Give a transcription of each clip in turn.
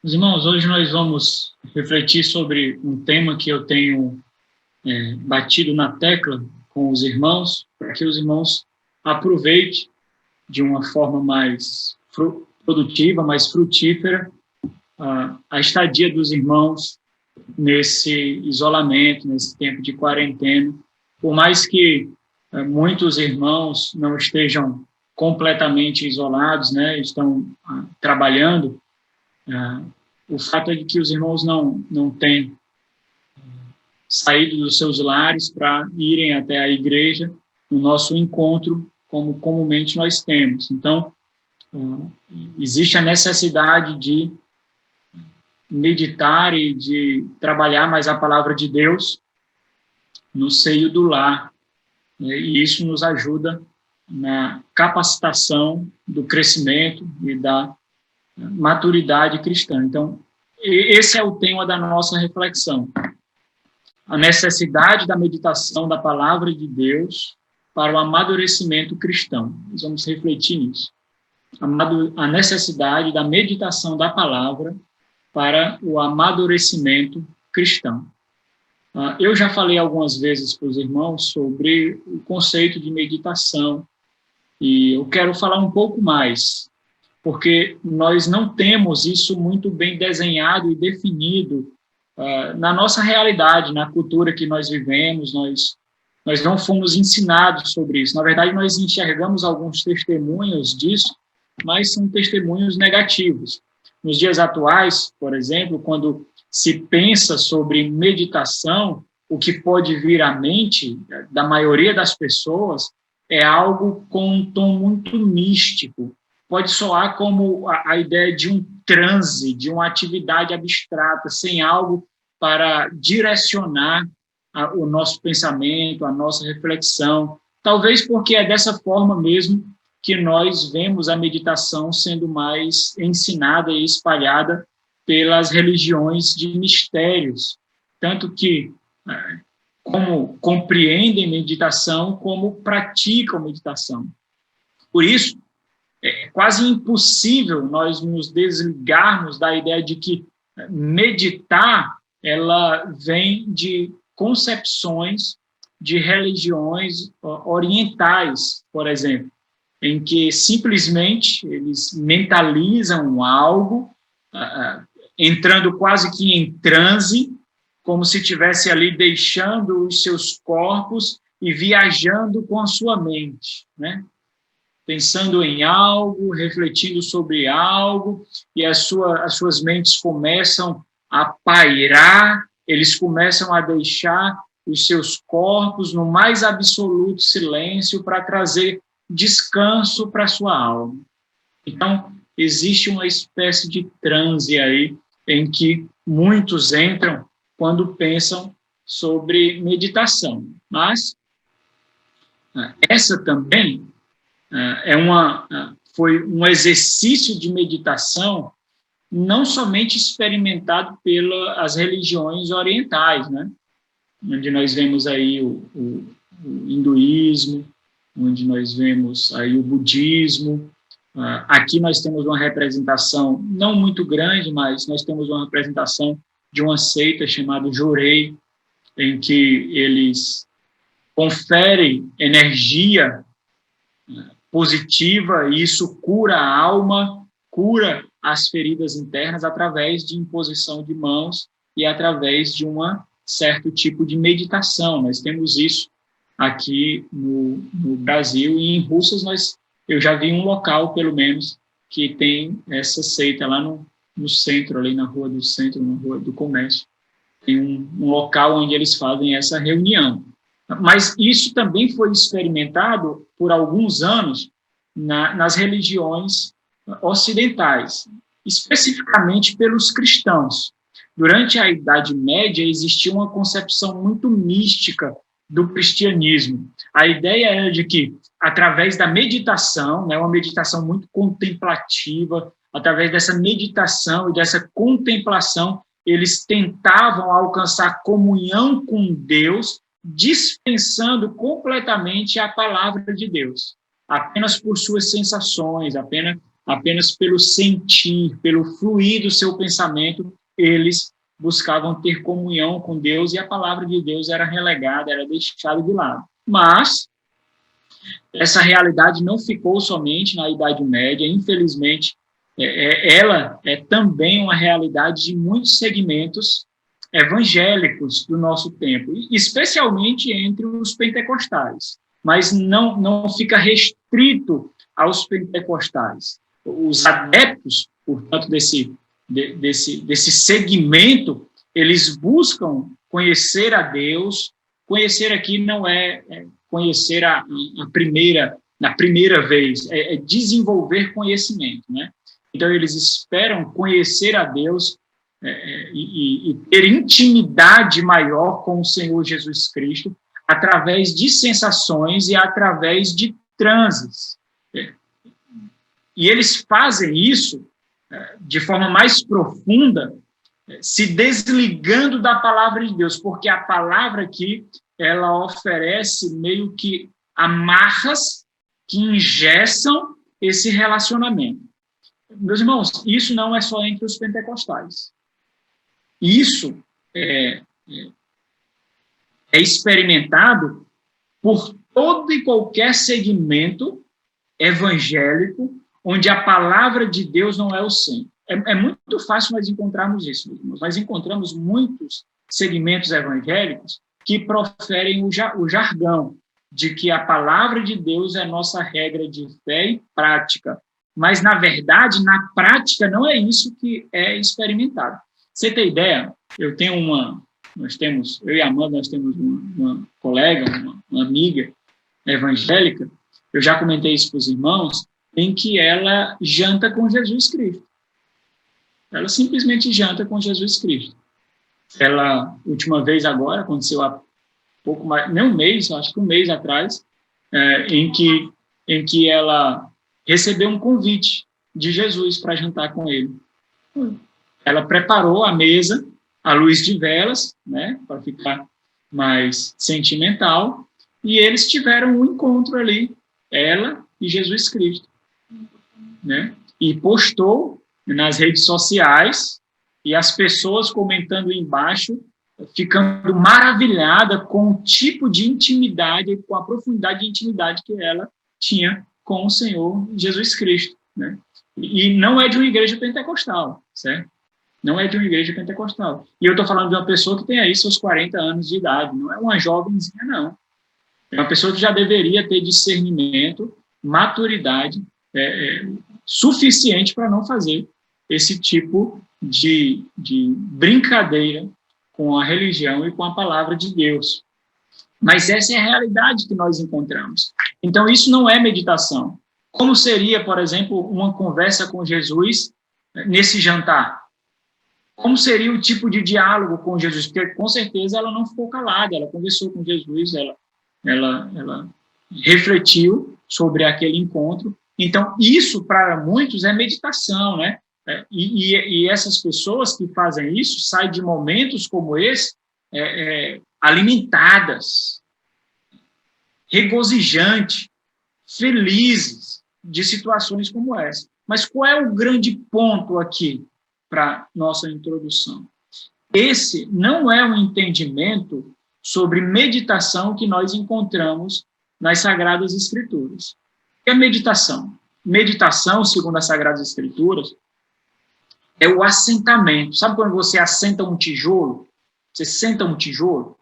Meus irmãos, hoje nós vamos refletir sobre um tema que eu tenho batido na tecla com os irmãos, para que os irmãos aproveitem de uma forma mais produtiva, mais frutífera, a estadia dos irmãos nesse isolamento, nesse tempo de quarentena. Por mais que muitos irmãos não estejam completamente isolados, né, estão trabalhando, o fato é de que os irmãos não têm saído dos seus lares para irem até a igreja, no nosso encontro, como comumente nós temos. Então, existe a necessidade de meditar e de trabalhar mais a palavra de Deus no seio do lar, né? E isso nos ajuda na capacitação do crescimento e da maturidade cristã. Então, esse é o tema da nossa reflexão. A necessidade da meditação da palavra de Deus para o amadurecimento cristão. Nós vamos refletir nisso. A necessidade da meditação da palavra para o amadurecimento cristão. Eu já falei algumas vezes para os irmãos sobre o conceito de meditação, e eu quero falar um pouco mais, porque nós não temos isso muito bem desenhado e definido na nossa realidade, na cultura que nós vivemos. Nós não fomos ensinados sobre isso. Na verdade, nós enxergamos alguns testemunhos disso, mas são testemunhos negativos. Nos dias atuais, por exemplo, quando se pensa sobre meditação, o que pode vir à mente da maioria das pessoas é algo com um tom muito místico. Pode soar como a ideia de um transe, de uma atividade abstrata, sem algo para direcionar o nosso pensamento, a nossa reflexão. Talvez porque é dessa forma mesmo que nós vemos a meditação sendo mais ensinada e espalhada pelas religiões de mistérios, tanto que como compreendem meditação, como praticam meditação. Por isso, é quase impossível nós nos desligarmos da ideia de que meditar, ela vem de concepções de religiões orientais, por exemplo, em que simplesmente eles mentalizam algo, entrando quase que em transe, como se estivesse ali deixando os seus corpos e viajando com a sua mente, né? Pensando em algo, refletindo sobre algo, e as suas mentes começam a pairar, eles começam a deixar os seus corpos no mais absoluto silêncio para trazer descanso para a sua alma. Então, existe uma espécie de transe aí em que muitos entram quando pensam sobre meditação. Mas essa também foi um exercício de meditação não somente experimentado pelas religiões orientais, né? Onde nós vemos aí o hinduísmo, onde nós vemos aí o budismo. Aqui nós temos uma representação, não muito grande, mas nós temos uma representação de uma seita chamada Jorei, em que eles conferem energia positiva, e isso cura a alma, cura as feridas internas através de imposição de mãos e através de um certo tipo de meditação. Nós temos isso aqui no Brasil, e em Russas eu já vi um local, pelo menos, que tem essa seita lá no centro, ali na Rua do Centro, na Rua do Comércio. Tem um local onde eles fazem essa reunião. Mas isso também foi experimentado por alguns anos nas religiões ocidentais, especificamente pelos cristãos. Durante a Idade Média, existia uma concepção muito mística do cristianismo. A ideia era de que, através da meditação, né, uma meditação muito contemplativa, através dessa meditação e dessa contemplação, eles tentavam alcançar comunhão com Deus, dispensando completamente a palavra de Deus, apenas por suas sensações, apenas apenas pelo sentir, pelo fluir do seu pensamento, eles buscavam ter comunhão com Deus e a palavra de Deus era relegada, era deixada de lado. Mas essa realidade não ficou somente na Idade Média, infelizmente, ela é também uma realidade de muitos segmentos evangélicos do nosso tempo, especialmente entre os pentecostais, mas não fica restrito aos pentecostais. Os adeptos, portanto, desse segmento, eles buscam conhecer a Deus. Conhecer aqui não é conhecer na primeira vez, é desenvolver conhecimento, né? Então, eles esperam conhecer a Deus e ter intimidade maior com o Senhor Jesus Cristo através de sensações e através de transes. E eles fazem isso de forma mais profunda, se desligando da palavra de Deus, porque a palavra aqui, ela oferece meio que amarras que engessam esse relacionamento. Meus irmãos, isso não é só entre os pentecostais. Isso é experimentado por todo e qualquer segmento evangélico onde a palavra de Deus não é o centro. É muito fácil nós encontrarmos isso, meus irmãos. Nós encontramos muitos segmentos evangélicos que proferem o jargão de que a palavra de Deus é nossa regra de fé e prática. Mas, na verdade, na prática, não é isso que é experimentado. Você tem ideia? Eu e a Amanda, nós temos uma colega, uma amiga evangélica, eu já comentei isso para os irmãos, em que ela janta com Jesus Cristo. Ela simplesmente janta com Jesus Cristo. Ela, última vez agora, aconteceu há pouco mais, nem um mês, acho que um mês atrás, em que ela recebeu um convite de Jesus para jantar com ele. Ela preparou a mesa à luz de velas, né, para ficar mais sentimental, e eles tiveram um encontro ali, ela e Jesus Cristo, né? E postou nas redes sociais, e as pessoas comentando embaixo, ficando maravilhada com o tipo de intimidade, com a profundidade de intimidade que ela tinha com o Senhor Jesus Cristo, né? E não é de uma igreja pentecostal, certo? Não é de uma igreja pentecostal. E eu estou falando de uma pessoa que tem aí seus 40 anos de idade, não é uma jovenzinha, não. É uma pessoa que já deveria ter discernimento, maturidade suficiente para não fazer esse tipo de brincadeira com a religião e com a palavra de Deus. Mas essa é a realidade que nós encontramos. Então, isso não é meditação. Como seria, por exemplo, uma conversa com Jesus nesse jantar? Como seria o tipo de diálogo com Jesus? Porque, com certeza, ela não ficou calada, ela conversou com Jesus, ela refletiu sobre aquele encontro. Então, isso, para muitos, é meditação, né? E essas pessoas que fazem isso saem de momentos como esse alimentadas, regozijantes, felizes de situações como essa. Mas qual é o grande ponto aqui para nossa introdução? Esse não é um entendimento sobre meditação que nós encontramos nas Sagradas Escrituras. O que é meditação? Meditação, segundo as Sagradas Escrituras, é o assentamento. Sabe quando você assenta um tijolo? Você senta um tijolo,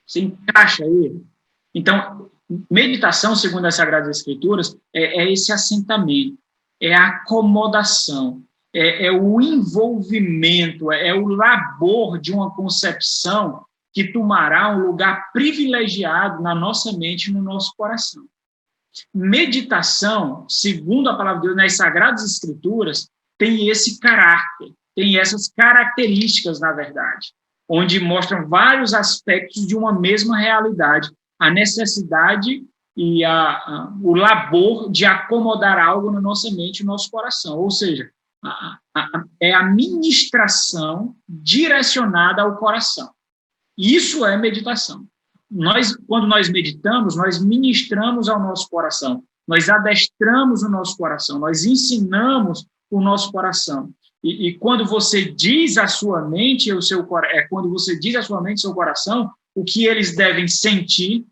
você encaixa ele. Então, meditação, segundo as Sagradas Escrituras, é esse assentamento, é a acomodação, é o envolvimento, é o labor de uma concepção que tomará um lugar privilegiado na nossa mente e no nosso coração. Meditação, segundo a palavra de Deus, nas Sagradas Escrituras, tem esse caráter, tem essas características, na verdade, onde mostram vários aspectos de uma mesma realidade, a necessidade e o labor de acomodar algo na nossa mente e no nosso coração, ou seja, é a ministração direcionada ao coração. Isso é meditação. Quando nós meditamos, nós ministramos ao nosso coração. nós adestramos o nosso coração, nós ensinamos o nosso coração. E quando você diz à sua mente, quando você diz à sua mente e seu coração o que eles devem sentir,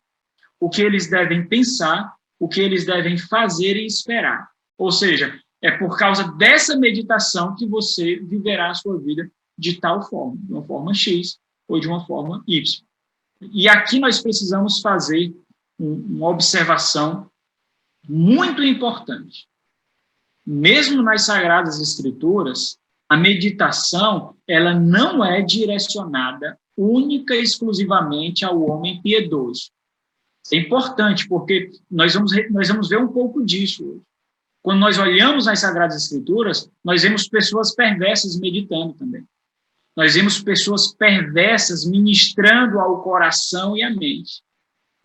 o que eles devem pensar, o que eles devem fazer e esperar. Ou seja, é por causa dessa meditação que você viverá a sua vida de tal forma, de uma forma X ou de uma forma Y. E aqui nós precisamos fazer uma observação muito importante. Mesmo nas Sagradas Escrituras, a meditação ela não é direcionada única e exclusivamente ao homem piedoso. Isso é importante, porque nós vamos ver um pouco disso hoje. Quando nós olhamos nas Sagradas Escrituras, nós vemos pessoas perversas meditando também. Nós vemos pessoas perversas ministrando ao coração e à mente.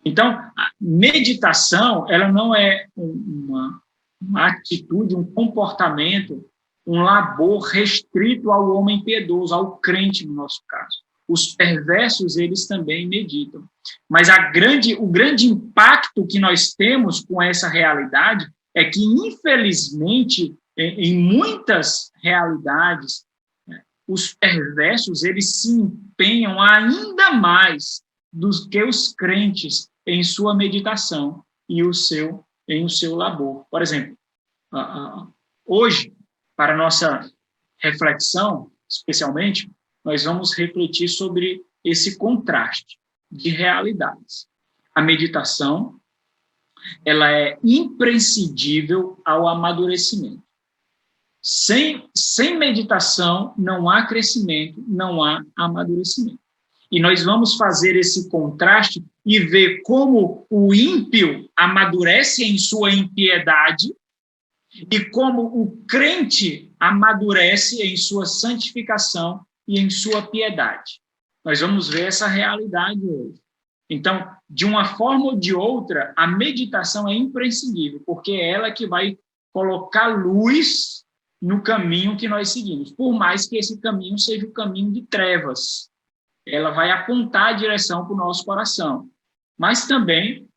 Então, a meditação, ela não é uma atitude, um comportamento, um labor restrito ao homem piedoso, ao crente, no nosso caso. Os perversos, eles também meditam. Mas o grande impacto que nós temos com essa realidade é que, infelizmente, em muitas realidades, os perversos, eles se empenham ainda mais do que os crentes em sua meditação e em o seu labor. Por exemplo, hoje, para a nossa reflexão, especialmente, nós vamos refletir sobre esse contraste de realidades. A meditação, ela é imprescindível ao amadurecimento. Sem meditação, não há crescimento, não há amadurecimento. E nós vamos fazer esse contraste e ver como o ímpio amadurece em sua impiedade e como o crente amadurece em sua santificação e em sua piedade. Nós vamos ver essa realidade hoje. Então, de uma forma ou de outra, a meditação é imprescindível, porque é ela que vai colocar luz no caminho que nós seguimos, por mais que esse caminho seja o caminho de trevas. Ela vai apontar a direção para o nosso coração. Mas também,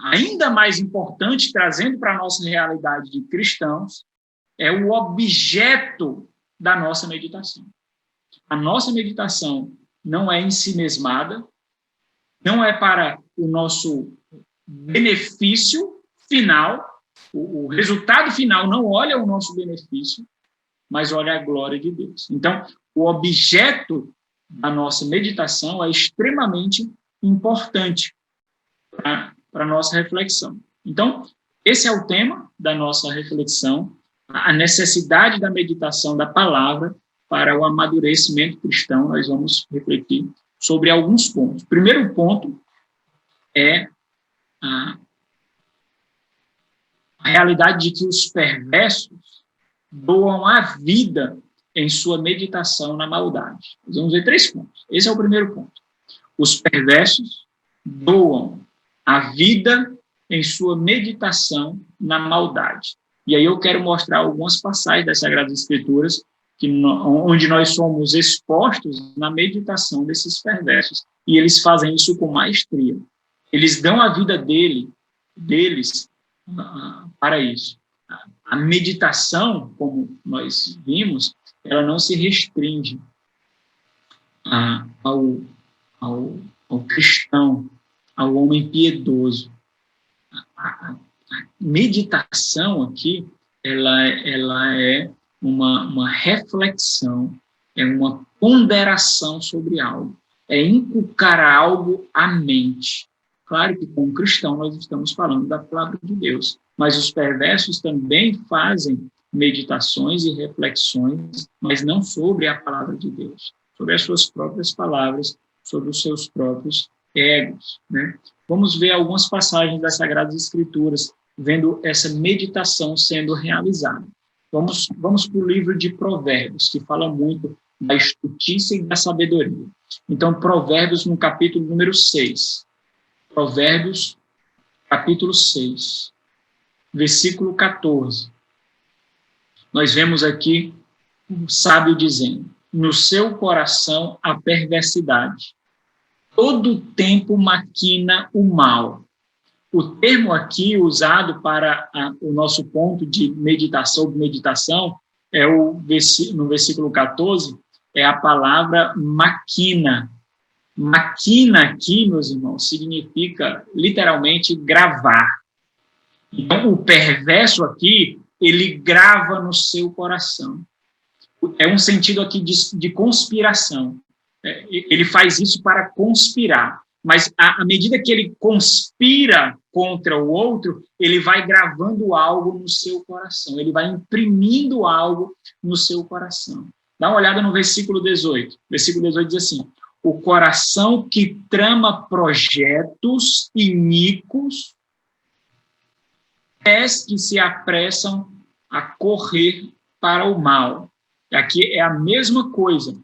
ainda mais importante, trazendo para a nossa realidade de cristãos, é o objeto da nossa meditação. A nossa meditação não é ensimesmada, não é para o nosso benefício final, o resultado final não olha o nosso benefício, mas olha a glória de Deus. Então, o objeto da nossa meditação é extremamente importante para a nossa reflexão. Então, esse é o tema da nossa reflexão, a necessidade da meditação da palavra para o amadurecimento cristão. Nós vamos refletir sobre alguns pontos. O primeiro ponto é a realidade de que os perversos doam a vida em sua meditação na maldade. Nós vamos ver 3 pontos. Esse é o primeiro ponto. Os perversos doam a vida em sua meditação na maldade. E aí eu quero mostrar algumas passagens das Sagradas Escrituras onde nós somos expostos na meditação desses perversos. E eles fazem isso com maestria. Eles dão a vida deles para isso. A meditação, como nós vimos, ela não se restringe ao cristão, ao homem piedoso. A meditação aqui, ela é uma reflexão, é uma ponderação sobre algo, é inculcar algo à mente. Claro que, como cristão, nós estamos falando da palavra de Deus, mas os perversos também fazem meditações e reflexões, mas não sobre a palavra de Deus, sobre as suas próprias palavras, sobre os seus próprios egos, né? Vamos ver algumas passagens das Sagradas Escrituras, vendo essa meditação sendo realizada. Vamos para o livro de Provérbios, que fala muito da justiça e da sabedoria. Então, Provérbios, no capítulo número 6. Provérbios, capítulo 6, versículo 14. Nós vemos aqui o sábio dizendo: no seu coração a perversidade, todo tempo maquina o mal. O termo aqui usado para o nosso ponto de meditação, no versículo 14, é a palavra maquina. Maquina aqui, meus irmãos, significa literalmente gravar. Então, o perverso aqui, ele grava no seu coração. É um sentido aqui de conspiração. Ele faz isso para conspirar. Mas, à medida que ele conspira contra o outro, ele vai gravando algo no seu coração. Ele vai imprimindo algo no seu coração. Dá uma olhada no versículo 18. Versículo 18 diz assim: o coração que trama projetos iníquos, pés que se apressam a correr para o mal. Aqui é a mesma coisa.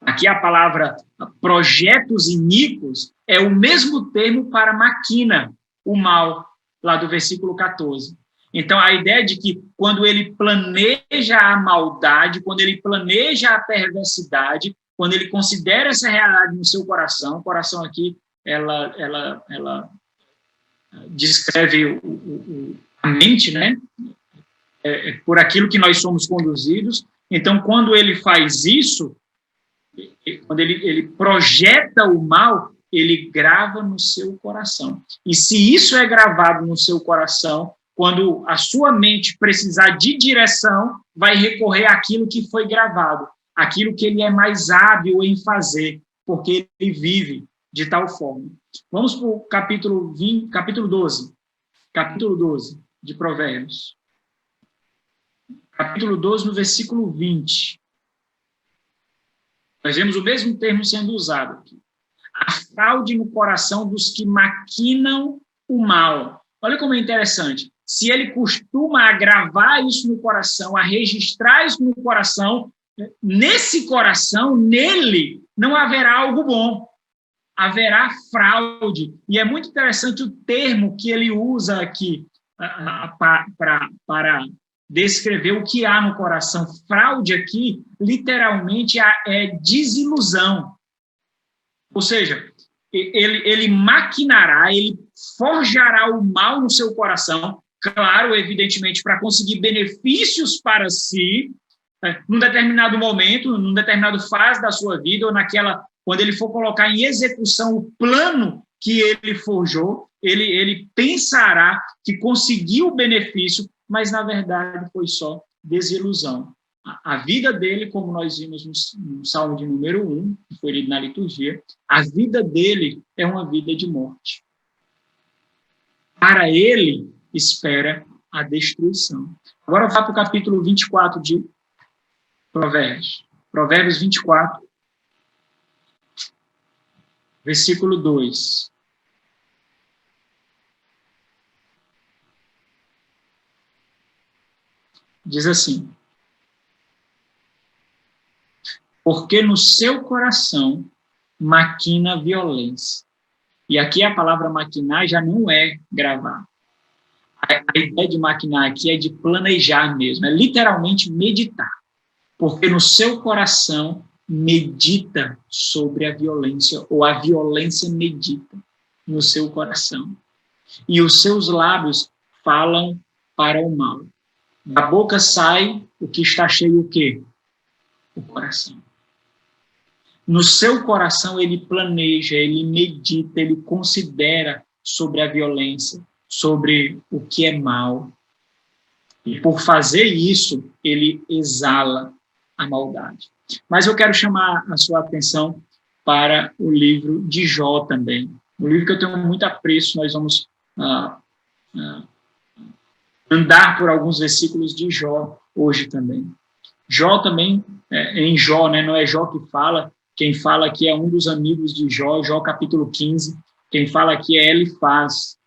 Aqui a palavra projetos iníquos é o mesmo termo para maquina, o mal, lá do versículo 14. Então, a ideia de que quando ele planeja a maldade, quando ele planeja a perversidade, quando ele considera essa realidade no seu coração, o coração aqui, ela descreve a mente, né? Por aquilo que nós somos conduzidos. Então, quando ele faz isso, quando ele projeta o mal, ele grava no seu coração. E se isso é gravado no seu coração, quando a sua mente precisar de direção, vai recorrer àquilo que foi gravado, aquilo que ele é mais hábil em fazer, porque ele vive de tal forma. Vamos para o capítulo 12 de Provérbios. Capítulo 12, no versículo 20. Nós vemos o mesmo termo sendo usado aqui. A fraude no coração dos que maquinam o mal. Olha como é interessante. Se ele costuma a gravar isso no coração, a registrar isso no coração, nesse coração, nele, não haverá algo bom. Haverá fraude. E é muito interessante o termo que ele usa aqui para descrever o que há no coração. Fraude aqui, literalmente, é desilusão. Ou seja, ele maquinará, ele forjará o mal no seu coração, claro, evidentemente, para conseguir benefícios para si, num determinado momento, num determinado fase da sua vida, ou quando ele for colocar em execução o plano que ele forjou, ele pensará que conseguiu o benefício, mas, na verdade, foi só desilusão. A vida dele, como nós vimos no Salmo de número 1, que foi lido na liturgia, a vida dele é uma vida de morte. Para ele, espera a destruição. Agora vá para o capítulo 24 de Provérbios. Provérbios 24, versículo 2. Diz assim: porque no seu coração maquina violência. E aqui a palavra maquinar já não é gravar. A ideia de maquinar aqui é de planejar mesmo, é literalmente meditar. Porque no seu coração medita sobre a violência, ou a violência medita no seu coração. E os seus lábios falam para o mal. Da boca sai o que está cheio o quê? O coração. No seu coração ele planeja, ele medita, ele considera sobre a violência, sobre o que é mal. E por fazer isso, ele exala a maldade. Mas eu quero chamar a sua atenção para o livro de Jó também. Um livro que eu tenho muito apreço, nós vamos andar por alguns versículos de Jó hoje também. Jó também, em Jó, né, não é Jó que fala, quem fala aqui é um dos amigos de Jó, Jó capítulo 15, quem fala aqui é Elifaz,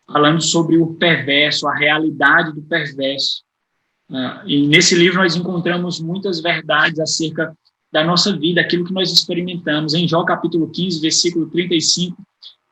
falando sobre o perverso, a realidade do perverso. E nesse livro nós encontramos muitas verdades acerca da nossa vida, aquilo que nós experimentamos. Em Jó capítulo 15, versículo 35,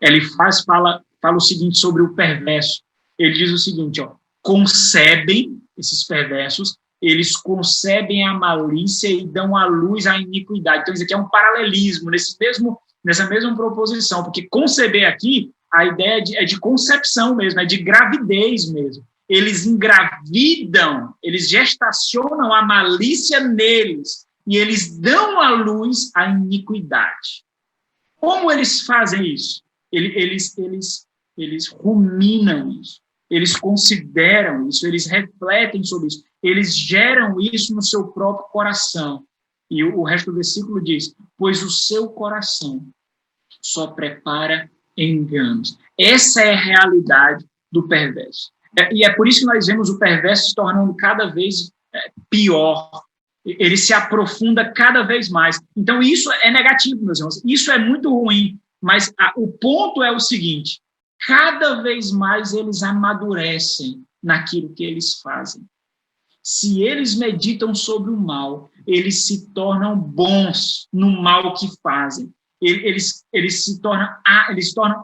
Elifaz fala o seguinte sobre o perverso. Ele diz o seguinte, concebem, esses perversos, eles concebem a malícia e dão à luz a iniquidade. Então, isso aqui é um paralelismo nessa mesma proposição, porque conceber aqui, a ideia é de concepção mesmo, é de gravidez mesmo. Eles engravidam, eles gestacionam a malícia neles e eles dão à luz a iniquidade. Como eles fazem isso? Eles ruminam isso, eles consideram isso, eles refletem sobre isso, eles geram isso no seu próprio coração. E o resto do versículo diz: pois o seu coração só prepara enganos. Essa é a realidade do perverso. E é por isso que nós vemos o perverso se tornando cada vez pior. Ele se aprofunda cada vez mais. Então, isso é negativo, meus irmãos. Isso é muito ruim. Mas o ponto é o seguinte: cada vez mais eles amadurecem naquilo que eles fazem. Se eles meditam sobre o mal, eles se tornam bons no mal que fazem. Eles se tornam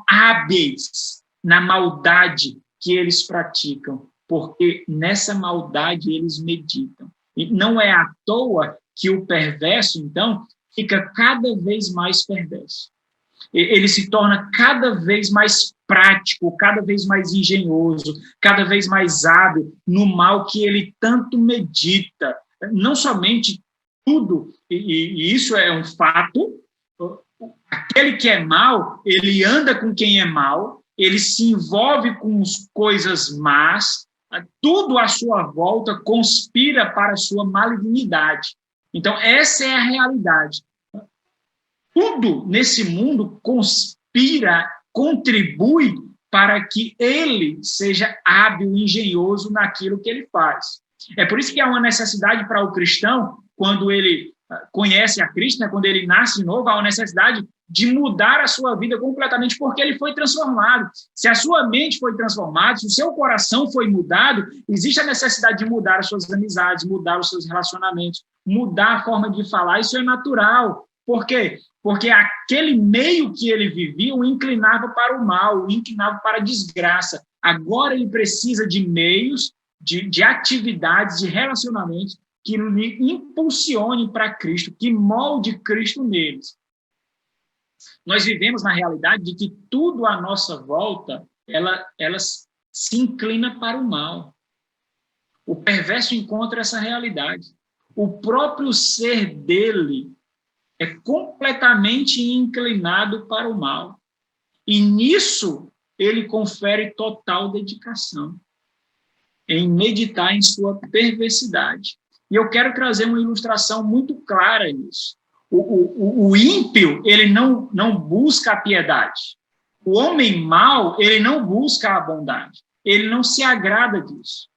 hábeis na maldade que eles praticam, porque nessa maldade eles meditam. E não é à toa que o perverso, então, fica cada vez mais perverso. Ele se torna cada vez mais prático, cada vez mais engenhoso, cada vez mais hábil no mal que ele tanto medita. Não somente tudo, e isso é um fato, aquele que é mau, ele anda com quem é mau, ele se envolve com coisas más, tudo à sua volta conspira para a sua malignidade. Então, essa é a realidade. Tudo nesse mundo conspira, contribui para que ele seja hábil e engenhoso naquilo que ele faz. É por isso que há uma necessidade para o cristão, quando ele conhece a Cristo, né, quando ele nasce de novo, há uma necessidade de mudar a sua vida completamente, porque ele foi transformado. Se a sua mente foi transformada, se o seu coração foi mudado, existe a necessidade de mudar as suas amizades, mudar os seus relacionamentos, mudar a forma de falar. Isso é natural. Por quê? Porque aquele meio que ele vivia o inclinava para o mal, o inclinava para a desgraça. Agora ele precisa de meios, de atividades, de relacionamentos que lhe impulsione para Cristo, que molde Cristo neles. Nós vivemos na realidade de que tudo à nossa volta, ela se inclina para o mal. O perverso encontra essa realidade. O próprio ser dele é completamente inclinado para o mal. E nisso ele confere total dedicação, em meditar em sua perversidade. E eu quero trazer uma ilustração muito clara nisso. O ímpio, ele não busca a piedade. O homem mau, ele não busca a bondade. Ele não se agrada disso.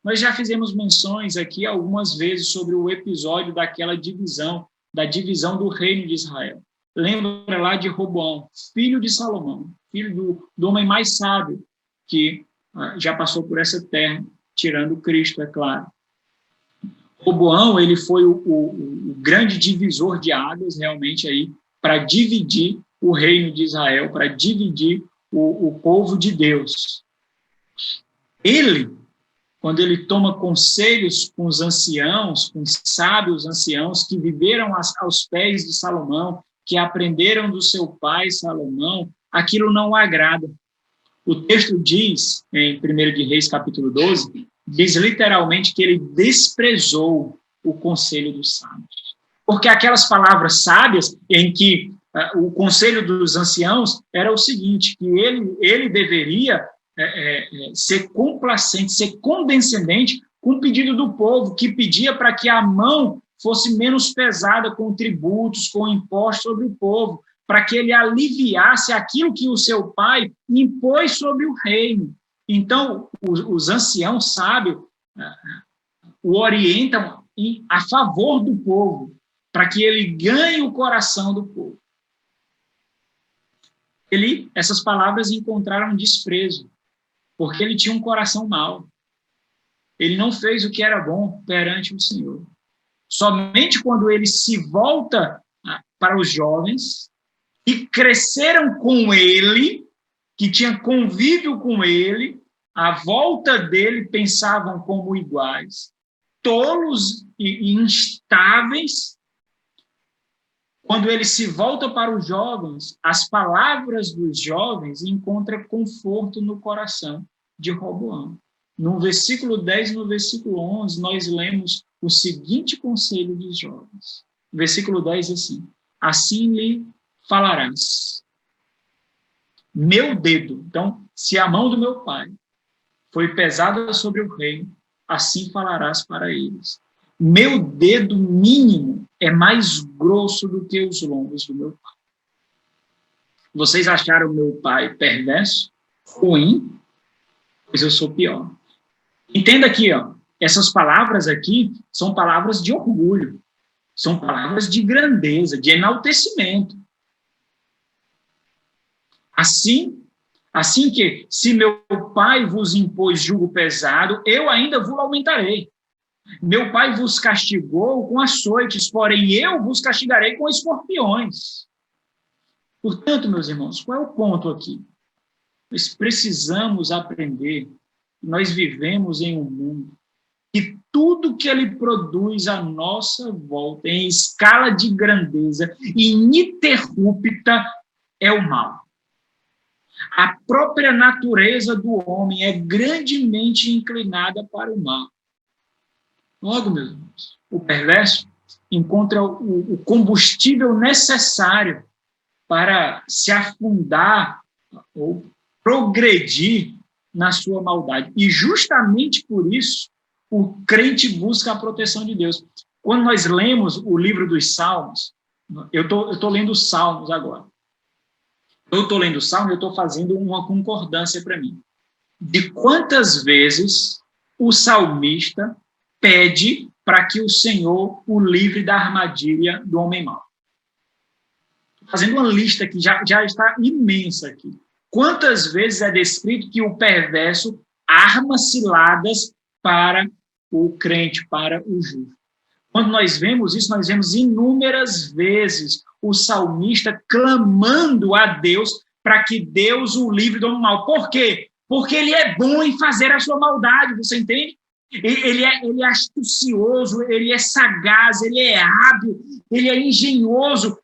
Nós já fizemos menções aqui algumas vezes sobre o episódio daquela divisão, da divisão do reino de Israel. Lembra lá de Roboão, filho de Salomão, filho do homem mais sábio, que já passou por essa terra, tirando Cristo, é claro. Roboão, ele foi o grande divisor de águas, realmente, aí, para dividir o reino de Israel, para dividir o povo de Deus. Ele, quando ele toma conselhos com os anciãos, com os sábios anciãos que viveram aos pés de Salomão, que aprenderam do seu pai Salomão, aquilo não o agrada. O texto diz, em 1 de Reis, capítulo 12, diz literalmente que ele desprezou o conselho dos sábios. Porque aquelas palavras sábias em que o conselho dos anciãos era o seguinte, que ele deveria ser complacente, ser condescendente com o pedido do povo, que pedia para que a mão fosse menos pesada com tributos, com impostos sobre o povo, para que ele aliviasse aquilo que o seu pai impôs sobre o reino. Então, os anciãos sábios o orientam a favor do povo, para que ele ganhe o coração do povo. Essas palavras encontraram desprezo, porque ele tinha um coração mau. Ele não fez o que era bom perante o Senhor. Somente quando ele se volta para os jovens que cresceram com ele, que tinham convívio com ele, à volta dele pensavam como iguais, tolos e instáveis. Quando ele se volta para os jovens, as palavras dos jovens encontram conforto no coração de Roboão. No versículo 10 e no versículo 11, nós lemos o seguinte conselho dos jovens. O versículo 10 assim: assim lhe falarás, meu dedo. Então, se a mão do meu pai foi pesada sobre o reino, assim falarás para eles. Meu dedo mínimo é mais grosso do que os lombos do meu pai. Vocês acharam meu pai perverso, ruim? Pois eu sou pior. Entenda aqui, ó, essas palavras aqui são palavras de orgulho, são palavras de grandeza, de enaltecimento. Assim que, se meu pai vos impôs jugo pesado, eu ainda vos aumentarei. Meu pai vos castigou com açoites, porém eu vos castigarei com escorpiões. Portanto, meus irmãos, qual é o ponto aqui? Nós precisamos aprender que nós vivemos em um mundo que tudo que ele produz à nossa volta, em escala de grandeza ininterrupta, é o mal. A própria natureza do homem é grandemente inclinada para o mal. Logo, meus irmãos, o perverso encontra o combustível necessário para se afundar ou progredir na sua maldade. E justamente por isso, o crente busca a proteção de Deus. Quando nós lemos o livro dos Salmos, eu estou lendo os Salmos agora. Eu estou lendo o Salmo e eu estou fazendo uma concordância para mim. De quantas vezes o salmista pede para que o Senhor o livre da armadilha do homem mau. Fazendo uma lista que já está imensa aqui. Quantas vezes é descrito que o perverso arma ciladas para o crente, para o justo? Quando nós vemos isso, nós vemos inúmeras vezes o salmista clamando a Deus para que Deus o livre do homem mau. Por quê? Porque ele é bom em fazer a sua maldade, você entende? Ele é astucioso, ele é sagaz, ele é hábil, ele é engenhoso.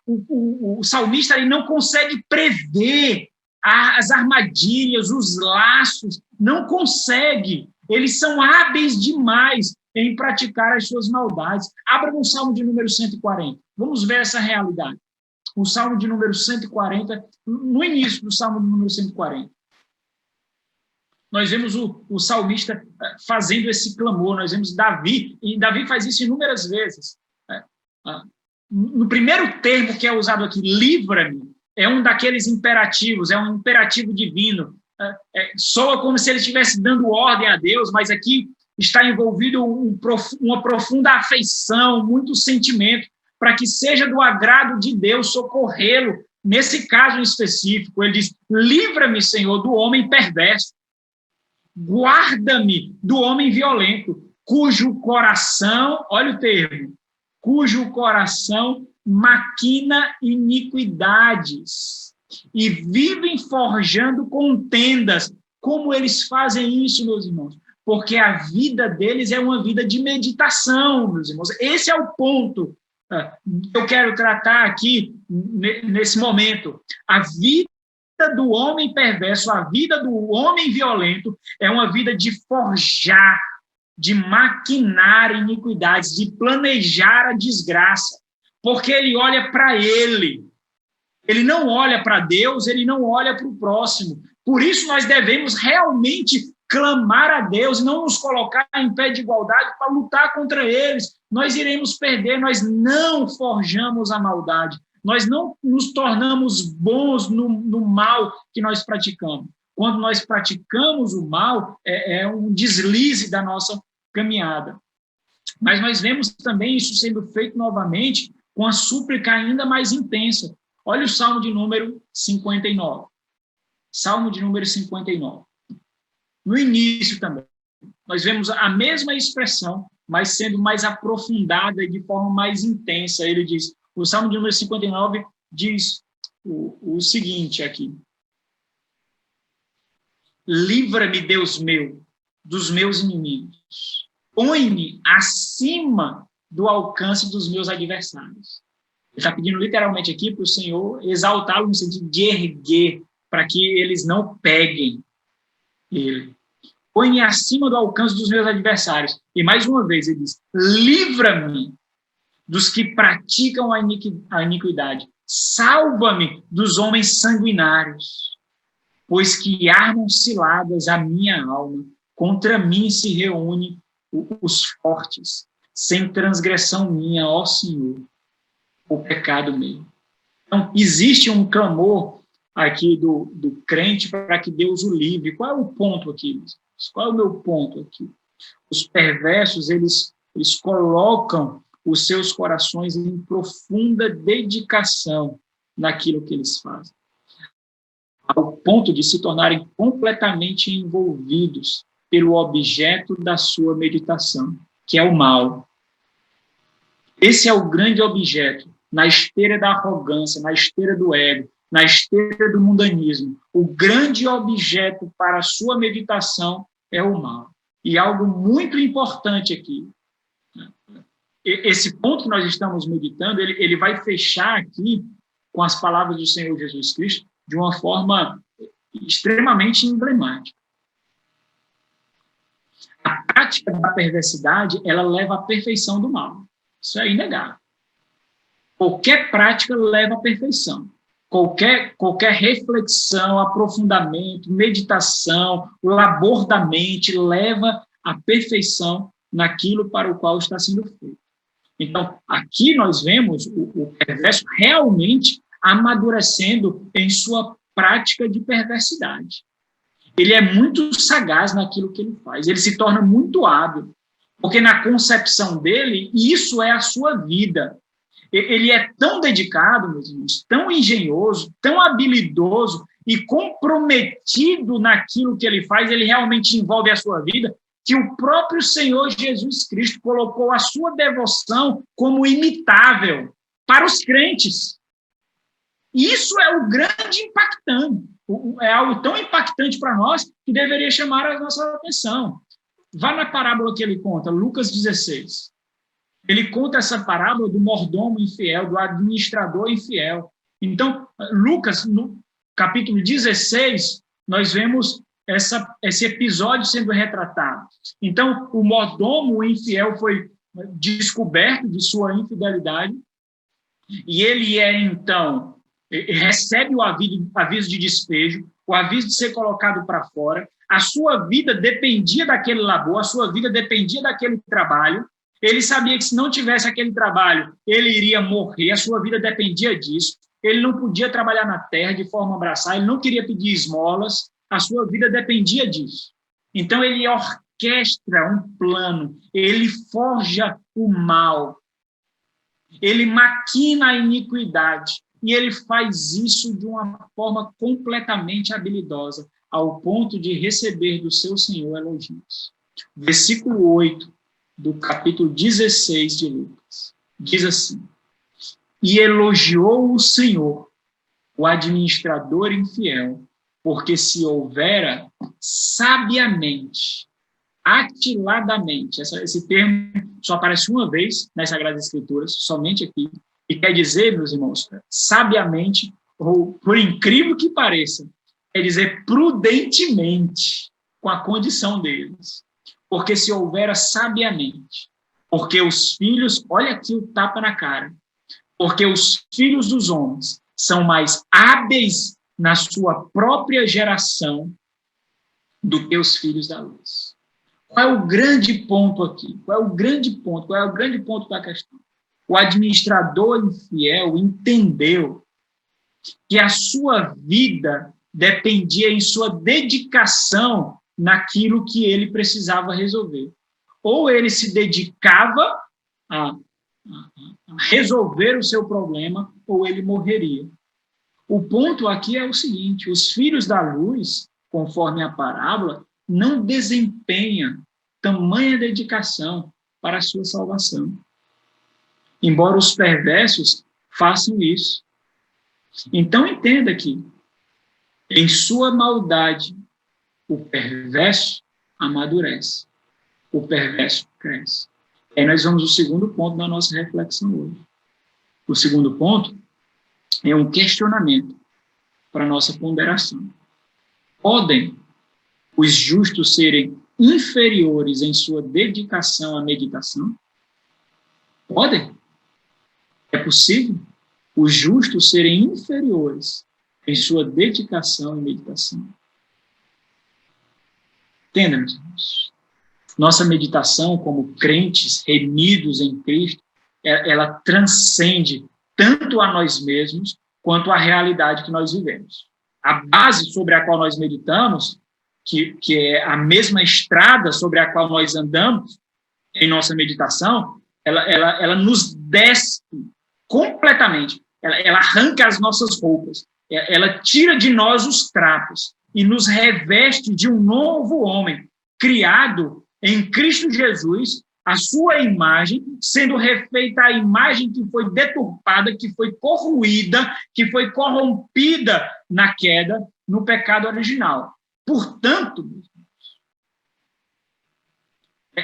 O salmista ele não consegue prever as armadilhas, os laços, não consegue. Eles são hábeis demais em praticar as suas maldades. Abra no Salmo de número 140. Vamos ver essa realidade. O Salmo de número 140, no início do Salmo de número 140. Nós vemos o salmista fazendo esse clamor, nós vemos Davi, e Davi faz isso inúmeras vezes. No primeiro termo que é usado aqui, livra-me, é um daqueles imperativos, é um imperativo divino. Soa como se ele estivesse dando ordem a Deus, mas aqui está envolvido uma profunda afeição, muito sentimento, para que seja do agrado de Deus socorrê-lo. Nesse caso em específico, ele diz, livra-me, Senhor, do homem perverso. Guarda-me do homem violento, cujo coração, olha o termo, cujo coração maquina iniquidades e vivem forjando contendas. Como eles fazem isso, meus irmãos? Porque a vida deles é uma vida de meditação, meus irmãos. Esse é o ponto que eu quero tratar aqui nesse momento. A vida do homem perverso, a vida do homem violento é uma vida de forjar, de maquinar iniquidades, de planejar a desgraça, porque ele olha para ele não olha para Deus, ele não olha para o próximo. Por isso nós devemos realmente clamar a Deus, não nos colocar em pé de igualdade para lutar contra eles. Nós iremos perder, nós não forjamos a maldade. Nós não nos tornamos bons no mal que nós praticamos. Quando nós praticamos o mal, é um deslize da nossa caminhada. Mas nós vemos também isso sendo feito novamente com a súplica ainda mais intensa. Olha o Salmo de número 59. Salmo de número 59. No início também, nós vemos a mesma expressão, mas sendo mais aprofundada e de forma mais intensa. Ele diz... O Salmo de número 59 diz o seguinte aqui. Livra-me, Deus meu, dos meus inimigos. Põe-me acima do alcance dos meus adversários. está pedindo literalmente aqui para o Senhor exaltá-lo no sentido de erguer, para que eles não peguem ele. Põe-me acima do alcance dos meus adversários. E mais uma vez ele diz, livra-me dos que praticam a iniquidade. Salva-me dos homens sanguinários, pois que armam ciladas a minha alma. Contra mim se reúnem os fortes, sem transgressão minha, ó Senhor, o pecado meu. Então, existe um clamor aqui do crente para que Deus o livre. Qual é o ponto aqui? Qual é o meu ponto aqui? Os perversos, eles colocam os seus corações em profunda dedicação naquilo que eles fazem, ao ponto de se tornarem completamente envolvidos pelo objeto da sua meditação, que é o mal. Esse é o grande objeto, na esteira da arrogância, na esteira do ego, na esteira do mundanismo. O grande objeto para a sua meditação é o mal. E algo muito importante aqui, esse ponto que nós estamos meditando, ele vai fechar aqui com as palavras do Senhor Jesus Cristo de uma forma extremamente emblemática. A prática da perversidade, ela leva à perfeição do mal. Isso é inegável. Qualquer prática leva à perfeição. Qualquer reflexão, aprofundamento, meditação, labor da mente leva à perfeição naquilo para o qual está sendo feito. Então, aqui nós vemos o perverso realmente amadurecendo em sua prática de perversidade. Ele é muito sagaz naquilo que ele faz, ele se torna muito hábil, porque na concepção dele, isso é a sua vida. Ele é tão dedicado, meus irmãos, tão engenhoso, tão habilidoso e comprometido naquilo que ele faz, ele realmente envolve a sua vida, que o próprio Senhor Jesus Cristo colocou a sua devoção como imitável para os crentes. Isso é o grande impactante, é algo tão impactante para nós que deveria chamar a nossa atenção. Vá na parábola que ele conta, Lucas 16. Ele conta essa parábola do mordomo infiel, do administrador infiel. Então, Lucas, no capítulo 16, nós vemos esse episódio sendo retratado. Então, o mordomo infiel foi descoberto de sua infidelidade e ele então, recebe o aviso de despejo, o aviso de ser colocado para fora. A sua vida dependia daquele labor, a sua vida dependia daquele trabalho. Ele sabia que se não tivesse aquele trabalho, ele iria morrer, a sua vida dependia disso. Ele não podia trabalhar na terra de forma braçal, ele não queria pedir esmolas, a sua vida dependia disso. Então, ele orquestra um plano, ele forja o mal, ele maquina a iniquidade, e ele faz isso de uma forma completamente habilidosa, ao ponto de receber do seu Senhor elogios. Versículo 8 do capítulo 16 de Lucas diz assim: e elogiou o Senhor, o administrador infiel, porque se houvera sabiamente, atiladamente, esse termo só aparece uma vez nas Sagradas Escrituras, somente aqui, e quer dizer, meus irmãos, sabiamente, ou por incrível que pareça, quer dizer prudentemente, com a condição deles. Porque se houvera sabiamente, porque os filhos, olha aqui o tapa na cara, porque os filhos dos homens são mais hábeis na sua própria geração do que os filhos da luz. Qual é o grande ponto aqui? Qual é o grande ponto? Qual é o grande ponto da questão? O administrador infiel entendeu que a sua vida dependia em sua dedicação naquilo que ele precisava resolver. Ou ele se dedicava a resolver o seu problema, ou ele morreria. O ponto aqui é o seguinte: os filhos da luz, conforme a parábola, não desempenham tamanha dedicação para a sua salvação, embora os perversos façam isso. Então, entenda que, em sua maldade, o perverso amadurece, o perverso cresce. Aí nós vamos ao segundo ponto da nossa reflexão hoje. O segundo ponto é um questionamento para a nossa ponderação. Podem os justos serem inferiores em sua dedicação à meditação? Podem? É possível os justos serem inferiores em sua dedicação à meditação? Entenda, meus irmãos? Nossa meditação como crentes remidos em Cristo, ela transcende tanto a nós mesmos quanto a realidade que nós vivemos. A base sobre a qual nós meditamos, que é a mesma estrada sobre a qual nós andamos em nossa meditação, ela nos desce completamente. Ela arranca as nossas roupas. Ela tira de nós os trapos e nos reveste de um novo homem, criado em Cristo Jesus, a sua imagem, sendo refeita a imagem que foi deturpada, que foi corroída, que foi corrompida na queda, no pecado original. Portanto,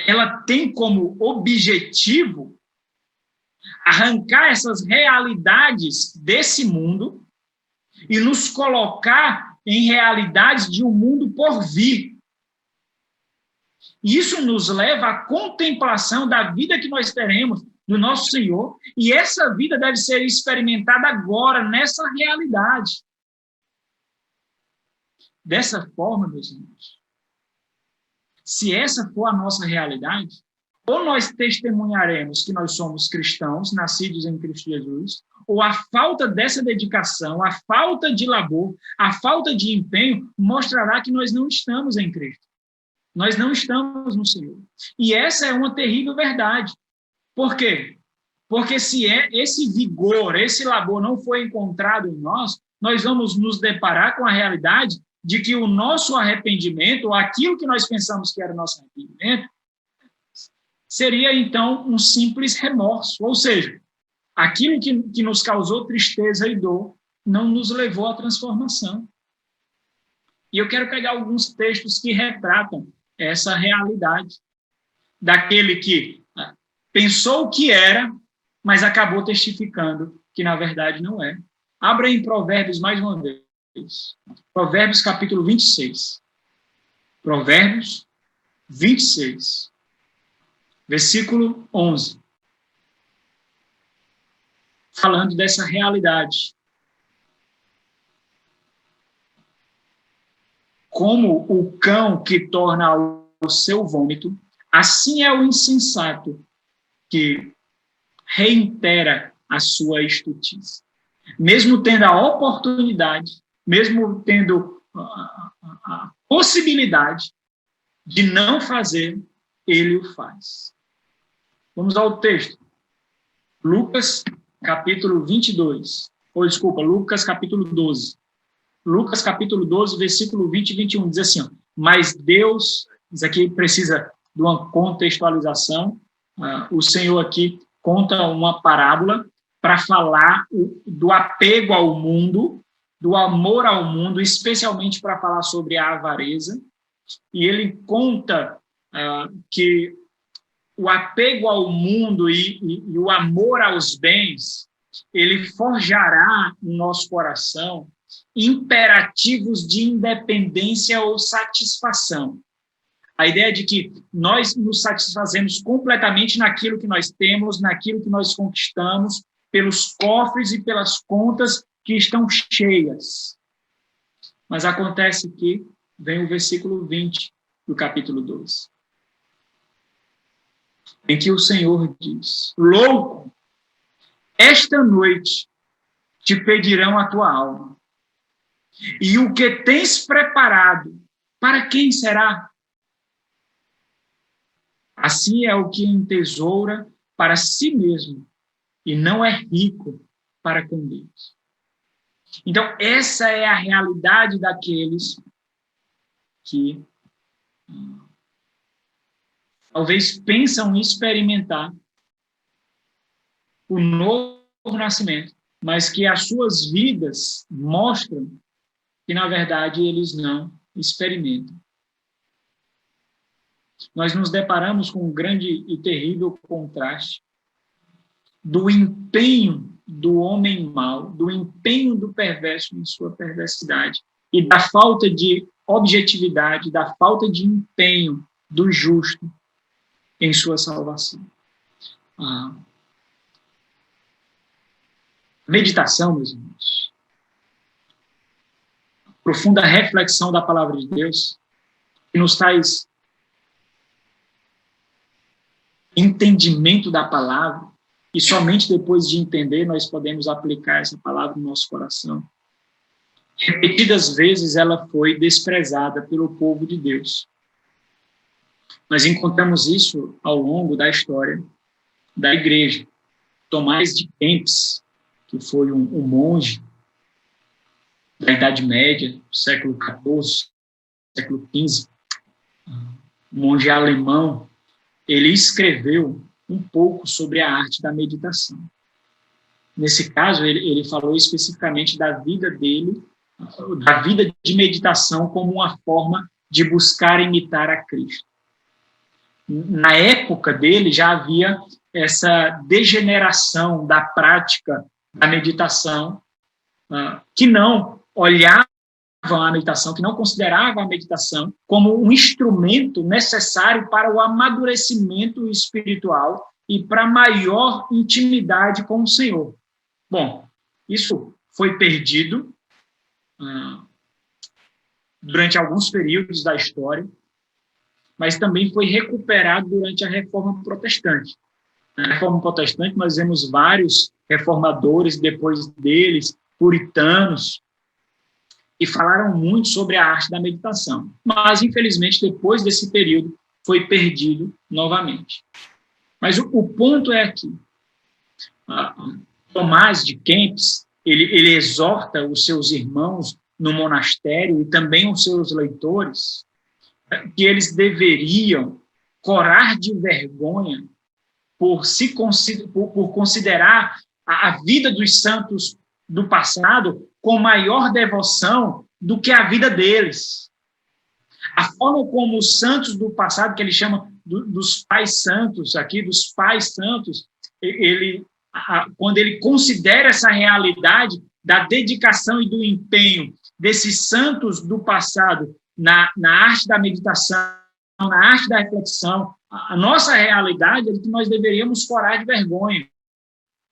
ela tem como objetivo arrancar essas realidades desse mundo e nos colocar em realidades de um mundo por vir. Isso nos leva à contemplação da vida que nós teremos do nosso Senhor, e essa vida deve ser experimentada agora, nessa realidade. Dessa forma, meus irmãos, se essa for a nossa realidade, ou nós testemunharemos que nós somos cristãos, nascidos em Cristo Jesus, ou a falta dessa dedicação, a falta de labor, a falta de empenho, mostrará que nós não estamos em Cristo. Nós não estamos no Senhor. E essa é uma terrível verdade. Por quê? Porque se esse vigor, esse labor não for encontrado em nós, nós vamos nos deparar com a realidade de que o nosso arrependimento, ou aquilo que nós pensamos que era o nosso arrependimento, seria, então, um simples remorso. Ou seja, aquilo que nos causou tristeza e dor não nos levou à transformação. E eu quero pegar alguns textos que retratam essa realidade daquele que pensou que era, mas acabou testificando que, na verdade, não é. Abra em Provérbios mais uma vez. Provérbios, capítulo 26. Provérbios 26. Versículo 11. Falando dessa realidade. Como o cão que torna o seu vômito, assim é o insensato que reitera a sua estultice. Mesmo tendo a oportunidade, mesmo tendo a possibilidade de não fazer, ele o faz. Vamos ao texto. Lucas, capítulo 22. Lucas, capítulo 12. Lucas, capítulo 12, versículo 20 e 21, diz assim, mas Deus, isso aqui precisa de uma contextualização, o Senhor aqui conta uma parábola para falar do apego ao mundo, do amor ao mundo, especialmente para falar sobre a avareza, e ele conta que o apego ao mundo e o amor aos bens, ele forjará no nosso coração imperativos de independência ou satisfação. A ideia de que nós nos satisfazemos completamente naquilo que nós temos, naquilo que nós conquistamos, pelos cofres e pelas contas que estão cheias. Mas acontece que vem o versículo 20 do capítulo 12, em que o Senhor diz, louco, esta noite te pedirão a tua alma. E o que tens preparado, para quem será? Assim é o que entesoura para si mesmo e não é rico para com Deus. Então, essa é a realidade daqueles que talvez pensam em experimentar o novo nascimento, mas que as suas vidas mostram que, na verdade, eles não experimentam. Nós nos deparamos com um grande e terrível contraste do empenho do homem mau, do empenho do perverso em sua perversidade e da falta de objetividade, da falta de empenho do justo em sua salvação. A meditação, meus irmãos, a profunda reflexão da palavra de Deus, que nos traz entendimento da palavra, e somente depois de entender nós podemos aplicar essa palavra no nosso coração. Repetidas vezes ela foi desprezada pelo povo de Deus. Nós encontramos isso ao longo da história da igreja. Tomás de Kempis, que foi um monge da Idade Média, século XIV, século XV, um monge alemão, ele escreveu um pouco sobre a arte da meditação. Nesse caso, ele falou especificamente da vida dele, da vida de meditação como uma forma de buscar imitar a Cristo. Na época dele, já havia essa degeneração da prática da meditação, que não olhava a meditação, que não considerava a meditação como um instrumento necessário para o amadurecimento espiritual e para maior intimidade com o Senhor. Bom, isso foi perdido durante alguns períodos da história, mas também foi recuperado durante a Reforma Protestante. Na Reforma Protestante, nós vemos vários reformadores, depois deles, puritanos, e falaram muito sobre a arte da meditação. Mas, infelizmente, depois desse período, foi perdido novamente. Mas o ponto é que Tomás de Kempis, ele exorta os seus irmãos no monastério e também os seus leitores que eles deveriam corar de vergonha por considerar a vida dos santos do passado com maior devoção do que a vida deles. A forma como os santos do passado, que ele chama dos pais santos, aqui dos pais santos, quando ele considera essa realidade da dedicação e do empenho desses santos do passado na arte da meditação, na arte da reflexão, a nossa realidade é que nós deveríamos corar de vergonha,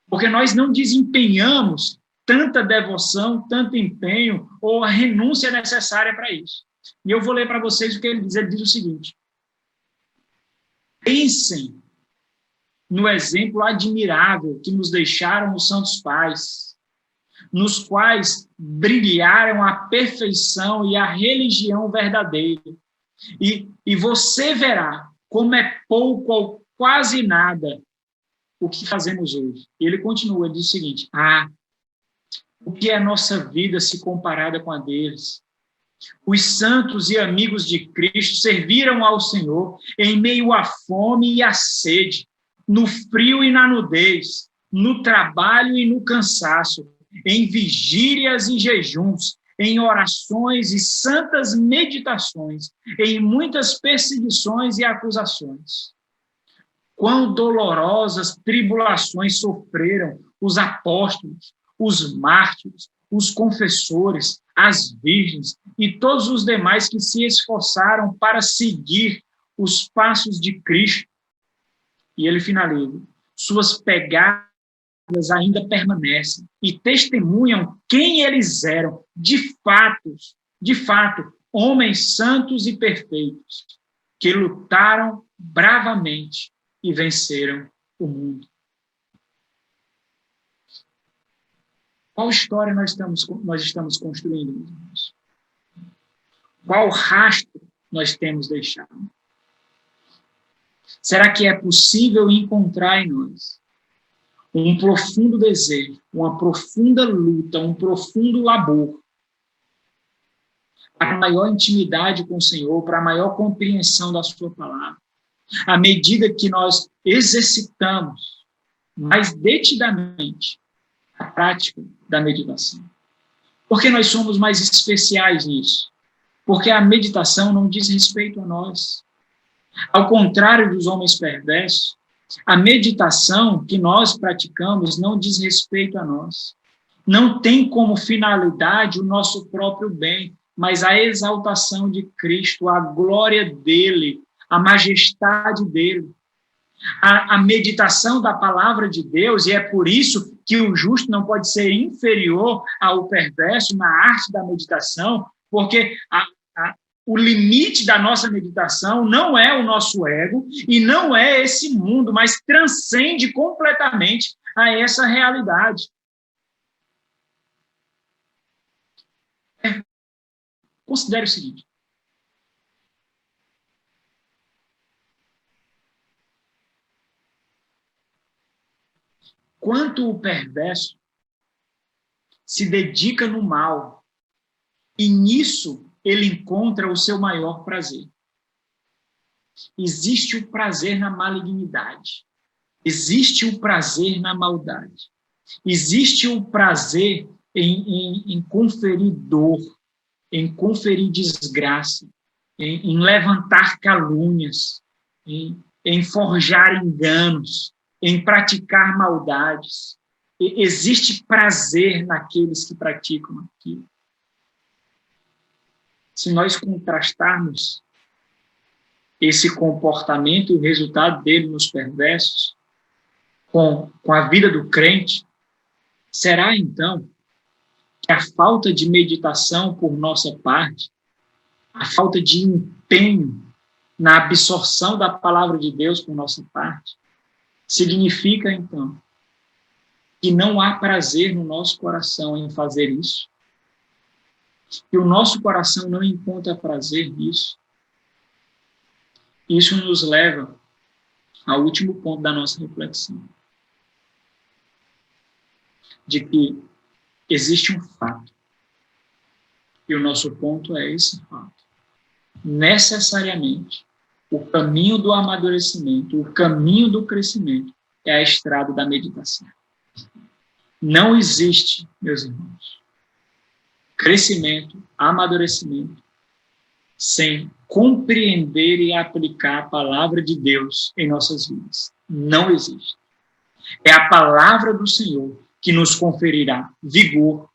porque nós não desempenhamos tanta devoção, tanto empenho ou a renúncia necessária para isso. E eu vou ler para vocês o que ele diz. Ele diz o seguinte: pensem no exemplo admirável que nos deixaram os santos pais, nos quais brilharam a perfeição e a religião verdadeira. E você verá como é pouco ou quase nada o que fazemos hoje. Ele continua, ele diz o seguinte: o que é a nossa vida se comparada com a deles? Os santos e amigos de Cristo serviram ao Senhor em meio à fome e à sede, no frio e na nudez, no trabalho e no cansaço, em vigílias e jejuns, em orações e santas meditações, em muitas perseguições e acusações. Quão dolorosas tribulações sofreram os apóstolos, os mártires, os confessores, as virgens e todos os demais que se esforçaram para seguir os passos de Cristo. E ele finaliza: suas pegadas ainda permanecem e testemunham quem eles eram, de fato, homens santos e perfeitos, que lutaram bravamente e venceram o mundo. Qual história nós estamos construindo, meus irmãos? Qual rastro nós temos deixado? Será que é possível encontrar em nós um profundo desejo, uma profunda luta, um profundo labor para a maior intimidade com o Senhor, para a maior compreensão da sua palavra, à medida que nós exercitamos mais detidamente a prática da meditação? Porque nós somos mais especiais nisso? Porque a meditação não diz respeito a nós. Ao contrário dos homens perversos, A meditação que nós praticamos não diz respeito a nós. Não tem como finalidade o nosso próprio bem, mas a exaltação de Cristo, a glória dele, a majestade dele. A meditação da palavra de Deus, e é por isso que o justo não pode ser inferior ao perverso na arte da meditação, porque o limite da nossa meditação não é o nosso ego e não é esse mundo, mas transcende completamente a essa realidade. Considere o seguinte: quanto o perverso se dedica no mal, e nisso ele encontra o seu maior prazer. Existe o prazer na malignidade, existe o prazer na maldade, existe o prazer em conferir dor, em conferir desgraça, em levantar calúnias, em forjar enganos, em praticar maldades. Existe prazer naqueles que praticam aquilo. Se nós contrastarmos esse comportamento e o resultado dele nos perversos com a vida do crente, será então que a falta de meditação por nossa parte, a falta de empenho na absorção da palavra de Deus por nossa parte, significa então que não há prazer no nosso coração em fazer isso, que o nosso coração não encontra prazer nisso? Isso nos leva ao último ponto da nossa reflexão, de que existe um fato, e o nosso ponto é esse fato. Necessariamente, o caminho do amadurecimento, o caminho do crescimento é a estrada da meditação. Não existe, meus irmãos, crescimento, amadurecimento, sem compreender e aplicar a palavra de Deus em nossas vidas. Não existe. É a palavra do Senhor que nos conferirá vigor,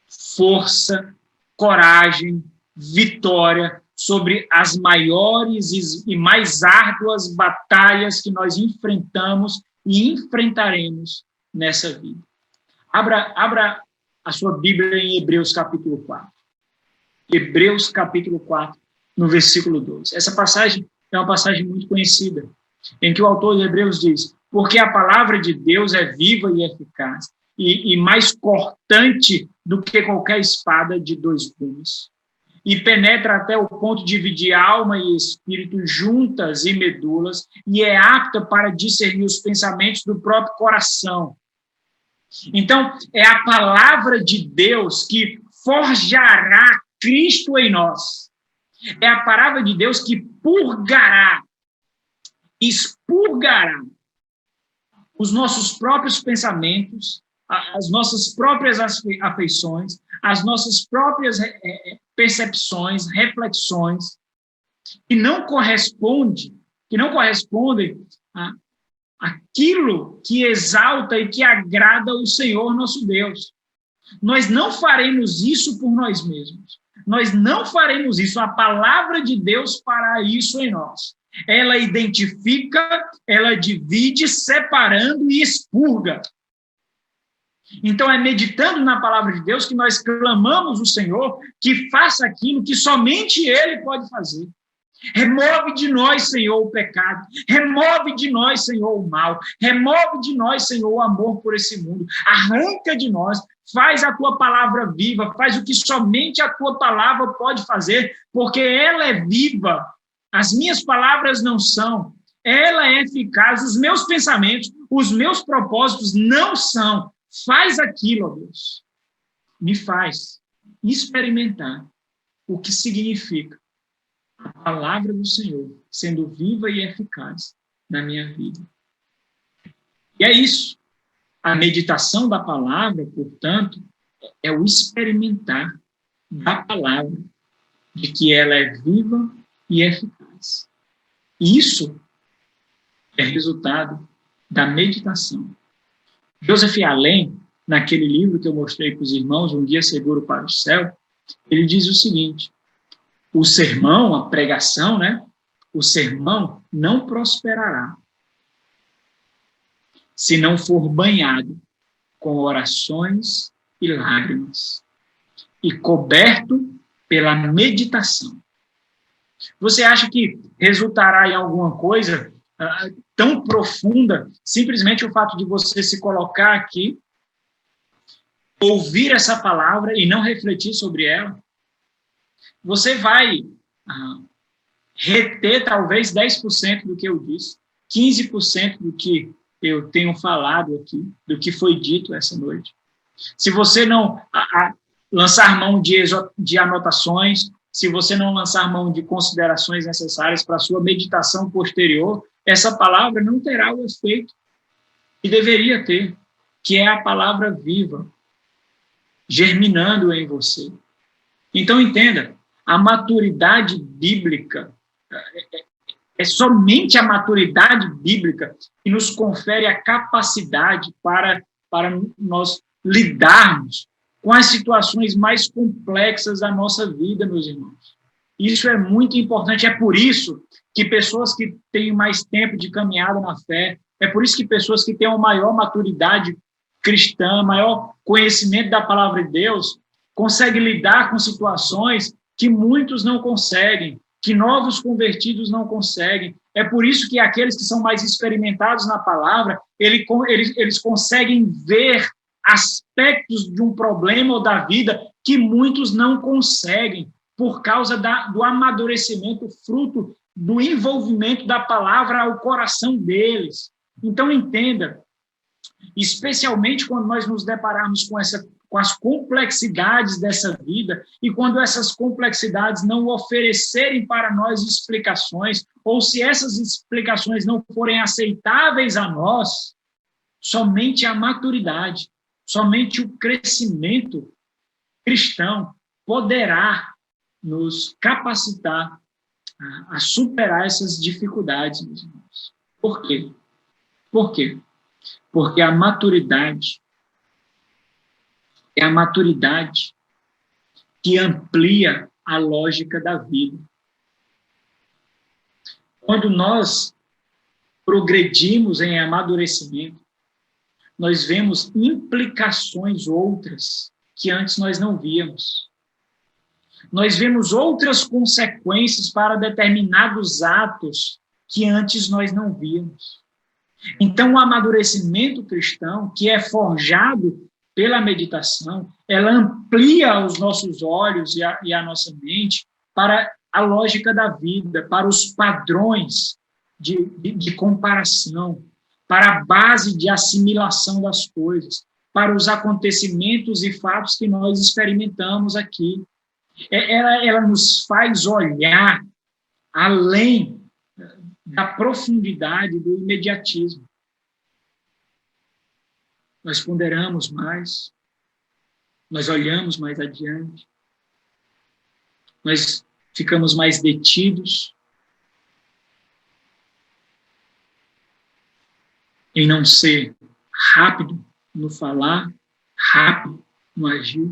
força, coragem, vitória sobre as maiores e mais árduas batalhas que nós enfrentamos e enfrentaremos nessa vida. Abra a sua Bíblia em Hebreus capítulo 4. Hebreus capítulo 4, no versículo 2. Essa passagem é uma passagem muito conhecida, em que o autor de Hebreus diz: porque a palavra de Deus é viva e eficaz, e mais cortante do que qualquer espada de dois gumes, e penetra até o ponto de dividir alma e espírito, juntas e medulas, e é apta para discernir os pensamentos do próprio coração. Então, é a palavra de Deus que forjará Cristo em nós. É a palavra de Deus que purgará, expurgará os nossos próprios pensamentos, as nossas próprias afeições, as nossas próprias percepções, reflexões, que não correspondem àquilo que exalta e que agrada o Senhor nosso Deus. Nós não faremos isso por nós mesmos. Nós não faremos isso. A palavra de Deus fará isso em nós. Ela identifica, ela divide, separando e expurga. Então, é meditando na palavra de Deus que nós clamamos o Senhor que faça aquilo que somente Ele pode fazer. Remove de nós, Senhor, o pecado. Remove de nós, Senhor, o mal. Remove de nós, Senhor, o amor por esse mundo. Arranca de nós. Faz a tua palavra viva. Faz o que somente a tua palavra pode fazer, porque ela é viva. As minhas palavras não são. Ela é eficaz. Os meus pensamentos, os meus propósitos não são. Faz aquilo, ó Deus. Me faz experimentar o que significa a palavra do Senhor sendo viva e eficaz na minha vida. E é isso. A meditação da palavra, portanto, é o experimentar da palavra, de que ela é viva e eficaz. Isso é resultado da meditação. Joseph Allen, naquele livro que eu mostrei para os irmãos, Um Guia Seguro para o Céu, ele diz o seguinte: o sermão, a pregação, né? O sermão não prosperará se não for banhado com orações e lágrimas e coberto pela meditação. Você acha que resultará em alguma coisa tão profunda, simplesmente o fato de você se colocar aqui, ouvir essa palavra e não refletir sobre ela? Você vai reter talvez 10% do que eu disse, 15% do que eu tenho falado aqui, do que foi dito essa noite. Se você não lançar mão de anotações, se você não lançar mão de considerações necessárias para a sua meditação posterior, essa palavra não terá o efeito que deveria ter, que é a palavra viva, germinando em você. Então, entenda, a maturidade bíblica, é somente a maturidade bíblica que nos confere a capacidade para nós lidarmos com as situações mais complexas da nossa vida, meus irmãos. Isso é muito importante, é por isso que pessoas que têm mais tempo de caminhada na fé, é por isso que pessoas que têm uma maior maturidade cristã, maior conhecimento da palavra de Deus, conseguem lidar com situações que muitos não conseguem, que novos convertidos não conseguem. É por isso que aqueles que são mais experimentados na palavra, eles conseguem ver aspectos de um problema ou da vida que muitos não conseguem, por causa do amadurecimento, fruto do envolvimento da palavra ao coração deles. Então, entenda, especialmente quando nós nos depararmos com as complexidades dessa vida, e quando essas complexidades não oferecerem para nós explicações, ou se essas explicações não forem aceitáveis a nós, somente a maturidade, somente o crescimento cristão poderá nos capacitar a superar essas dificuldades, meus irmãos. Por quê? Por quê? Porque a maturidade é a maturidade que amplia a lógica da vida. Quando nós progredimos em amadurecimento, nós vemos implicações outras que antes nós não víamos. Nós vemos outras consequências para determinados atos que antes nós não víamos. Então, o amadurecimento cristão, que é forjado pela meditação, ela amplia os nossos olhos e a nossa mente para a lógica da vida, para os padrões de comparação, para a base de assimilação das coisas, para os acontecimentos e fatos que nós experimentamos aqui. Ela nos faz olhar além da profundidade do imediatismo. Nós ponderamos mais, nós olhamos mais adiante, nós ficamos mais detidos em não ser rápido no falar, rápido no agir.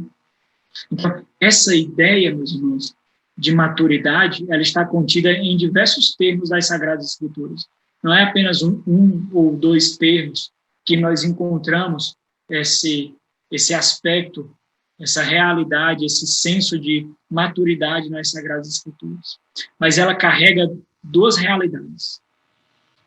Então, essa ideia, meus irmãos, de maturidade, ela está contida em diversos termos das Sagradas Escrituras. Não é apenas um ou dois termos que nós encontramos esse aspecto, essa realidade, esse senso de maturidade nas Sagradas Escrituras. Mas ela carrega duas realidades.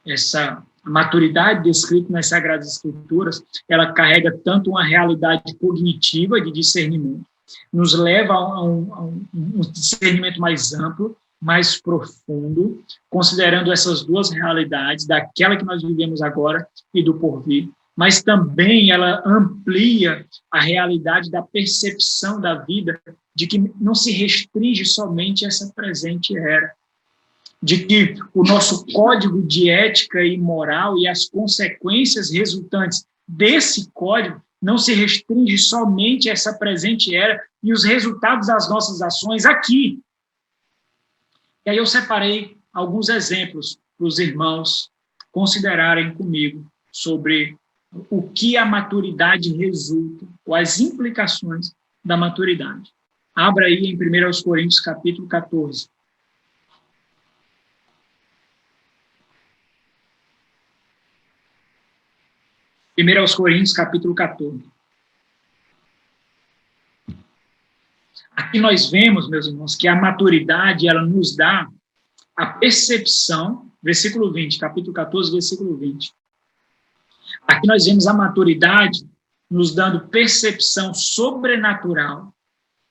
Essa maturidade descrita nas Sagradas Escrituras, ela carrega tanto uma realidade cognitiva de discernimento, nos leva a um discernimento mais amplo, mais profundo, considerando essas duas realidades, daquela que nós vivemos agora e do porvir, mas também ela amplia a realidade da percepção da vida, de que não se restringe somente a essa presente era, de que o nosso código de ética e moral e as consequências resultantes desse código não se restringe somente a essa presente era e os resultados das nossas ações aqui. E aí eu separei alguns exemplos para os irmãos considerarem comigo sobre o que a maturidade resulta, ou as implicações da maturidade. Abra aí em 1 Coríntios, capítulo 14. 1 Coríntios, capítulo 14. Aqui nós vemos, meus irmãos, que a maturidade, ela nos dá a percepção, versículo 20, capítulo 14, versículo 20. Aqui nós vemos a maturidade nos dando percepção sobrenatural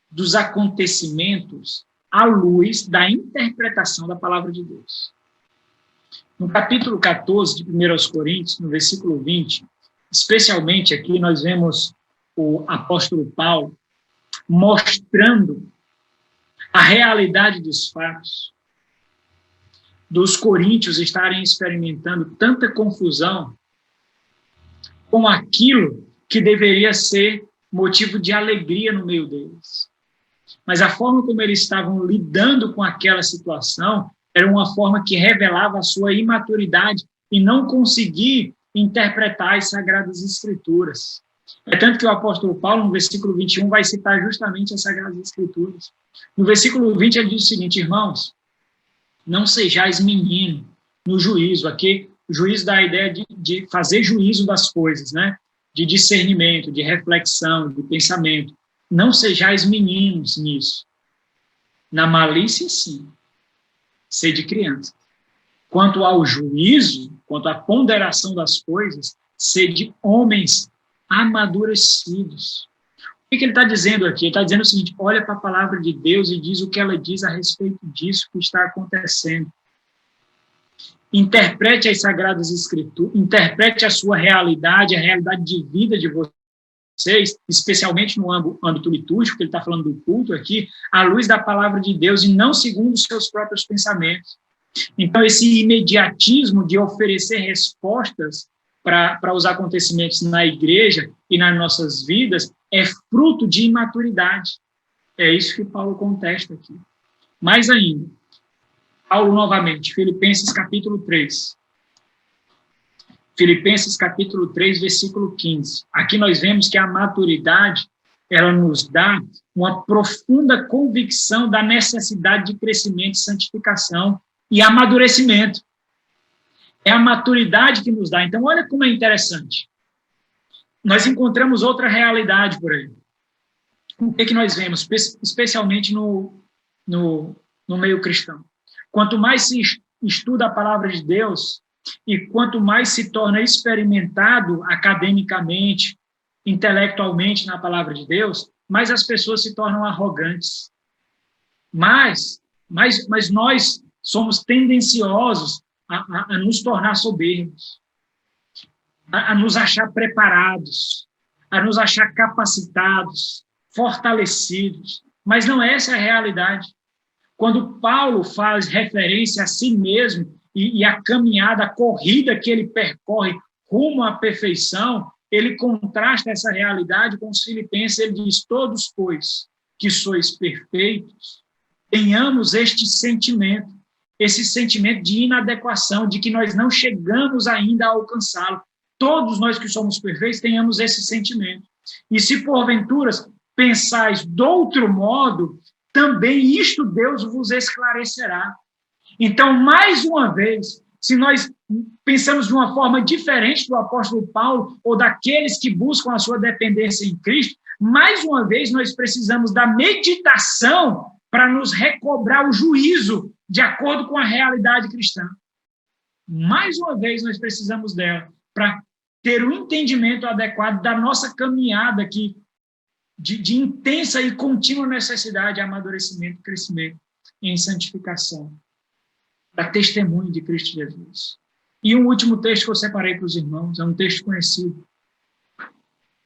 dos acontecimentos à luz da interpretação da palavra de Deus. No capítulo 14 de 1 Coríntios, no versículo 20, especialmente aqui nós vemos o apóstolo Paulo mostrando a realidade dos fatos, dos coríntios estarem experimentando tanta confusão com aquilo que deveria ser motivo de alegria no meio deles. Mas a forma como eles estavam lidando com aquela situação era uma forma que revelava a sua imaturidade e não conseguir interpretar as Sagradas Escrituras. É tanto que o apóstolo Paulo, no versículo 21, vai citar justamente as Sagradas Escrituras. No versículo 20, ele diz o seguinte: irmãos, não sejais menino no juízo. Aqui, o juízo dá a ideia de fazer juízo das coisas, né? De discernimento, de reflexão, de pensamento. Não sejais meninos nisso. Na malícia, sim. Sede criança. Quanto ao juízo, quanto à ponderação das coisas, sede homens amadurecidos. O que ele está dizendo aqui? Ele está dizendo o seguinte: olha para a palavra de Deus e diz o que ela diz a respeito disso que está acontecendo. Interprete as Sagradas Escrituras, interprete a sua realidade, a realidade de vida de vocês, especialmente no âmbito litúrgico, que ele está falando do culto aqui, à luz da palavra de Deus e não segundo os seus próprios pensamentos. Então, esse imediatismo de oferecer respostas para os acontecimentos na igreja e nas nossas vidas é fruto de imaturidade. É isso que Paulo contesta aqui. Mais ainda, Paulo novamente, Filipenses capítulo 3. Filipenses capítulo 3, versículo 15. Aqui nós vemos que a maturidade, ela nos dá uma profunda convicção da necessidade de crescimento, santificação e amadurecimento. É a maturidade que nos dá. Então, olha como é interessante. Nós encontramos outra realidade por aí. O que nós vemos, especialmente no meio cristão? Quanto mais se estuda a palavra de Deus e quanto mais se torna experimentado academicamente, intelectualmente na palavra de Deus, mais as pessoas se tornam arrogantes. Mas nós somos tendenciosos a nos tornar soberbos, a nos achar preparados, a nos achar capacitados, fortalecidos. Mas não é essa a realidade. Quando Paulo faz referência a si mesmo e a caminhada, a corrida que ele percorre rumo à perfeição, ele contrasta essa realidade com os filipenses. Ele diz: todos, pois, que sois perfeitos, tenhamos este sentimento, esse sentimento de inadequação, de que nós não chegamos ainda a alcançá-lo. Todos nós que somos perfeitos tenhamos esse sentimento. E se porventura pensais de outro modo, também isto Deus vos esclarecerá. Então, mais uma vez, se nós pensamos de uma forma diferente do apóstolo Paulo ou daqueles que buscam a sua dependência em Cristo, mais uma vez nós precisamos da meditação para nos recobrar o juízo de acordo com a realidade cristã. Mais uma vez nós precisamos dela para ter o entendimento adequado da nossa caminhada aqui, de intensa e contínua necessidade de amadurecimento e crescimento em santificação, da testemunho de Cristo Jesus. E um último texto que eu separei para os irmãos, é um texto conhecido.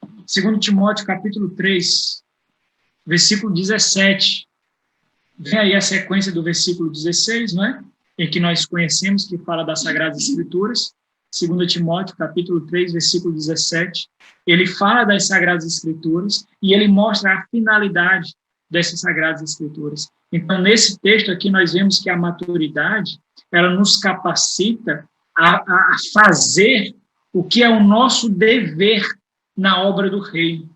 2 Timóteo, capítulo 3, versículo 17. Vem aí a sequência do versículo 16, não é? Em que nós conhecemos, que fala das Sagradas Escrituras. 2 Timóteo, capítulo 3, versículo 17. Ele fala das Sagradas Escrituras e ele mostra a finalidade dessas Sagradas Escrituras. Então, nesse texto aqui, nós vemos que a maturidade, ela nos capacita a fazer o que é o nosso dever na obra do reino,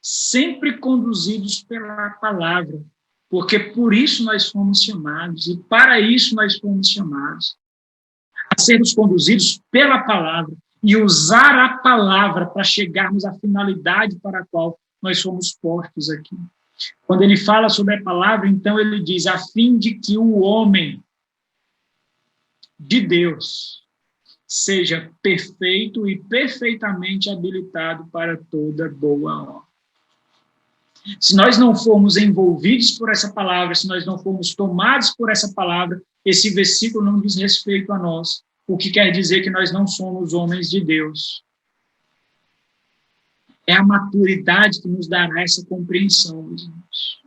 sempre conduzidos pela palavra, porque por isso nós fomos chamados, e para isso nós fomos chamados, a sermos conduzidos pela palavra, e usar a palavra para chegarmos à finalidade para a qual nós fomos postos aqui. Quando ele fala sobre a palavra, então ele diz, a fim de que o homem de Deus seja perfeito e perfeitamente habilitado para toda boa obra. Se nós não formos envolvidos por essa palavra, se nós não formos tomados por essa palavra, esse versículo não diz respeito a nós, o que quer dizer que nós não somos homens de Deus. É a maturidade que nos dará essa compreensão, meus irmãos.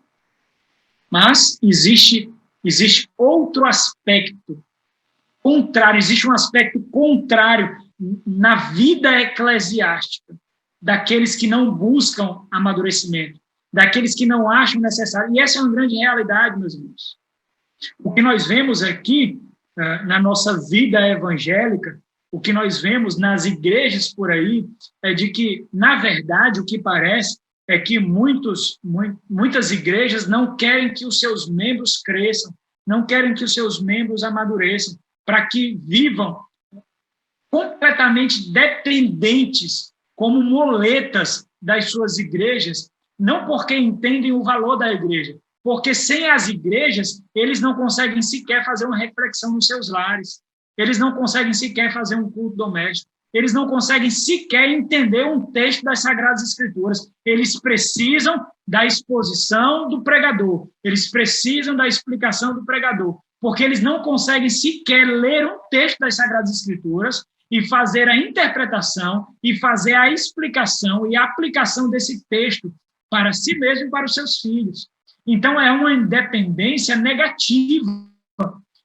Mas existe outro aspecto contrário, existe um aspecto contrário na vida eclesiástica daqueles que não buscam amadurecimento, daqueles que não acham necessário. E essa é uma grande realidade, meus irmãos. O que nós vemos aqui na nossa vida evangélica, o que nós vemos nas igrejas por aí, é de que, na verdade, o que parece é que muitas igrejas não querem que os seus membros cresçam, não querem que os seus membros amadureçam, para que vivam completamente dependentes, como moletas das suas igrejas, não porque entendem o valor da igreja, porque sem as igrejas, eles não conseguem sequer fazer uma reflexão nos seus lares, eles não conseguem sequer fazer um culto doméstico, eles não conseguem sequer entender um texto das Sagradas Escrituras, eles precisam da exposição do pregador, eles precisam da explicação do pregador, porque eles não conseguem sequer ler um texto das Sagradas Escrituras e fazer a interpretação e fazer a explicação e a aplicação desse texto para si mesmo e para os seus filhos. Então, é uma independência negativa.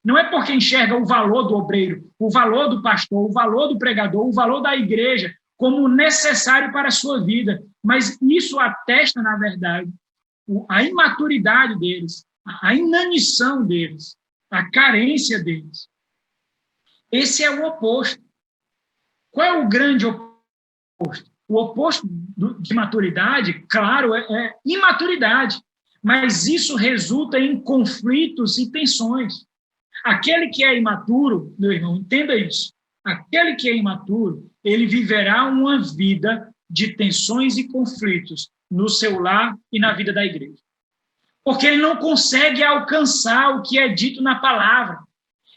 Não é porque enxerga o valor do obreiro, o valor do pastor, o valor do pregador, o valor da igreja como necessário para a sua vida, mas isso atesta, na verdade, a imaturidade deles, a inanição deles, a carência deles. Esse é o oposto. Qual é o grande oposto? O oposto de maturidade, claro, é imaturidade, mas isso resulta em conflitos e tensões. Aquele que é imaturo, meu irmão, entenda isso, aquele que é imaturo, ele viverá uma vida de tensões e conflitos no seu lar e na vida da igreja. Porque ele não consegue alcançar o que é dito na palavra.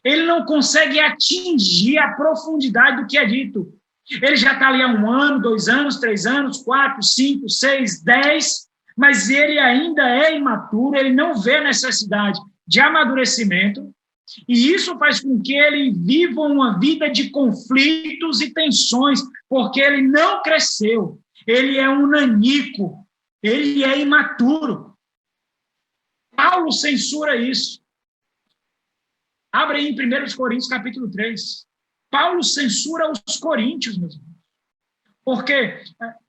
Ele não consegue atingir a profundidade do que é dito. Ele já está ali há 1 ano, 2 anos, 3 anos, 4, 5, 6, 10, mas ele ainda é imaturo, ele não vê a necessidade de amadurecimento, e isso faz com que ele viva uma vida de conflitos e tensões, porque ele não cresceu, ele é um nanico, ele é imaturo. Paulo censura isso. Abre aí em 1 Coríntios, capítulo 3. Paulo censura os coríntios, meus irmãos. Porque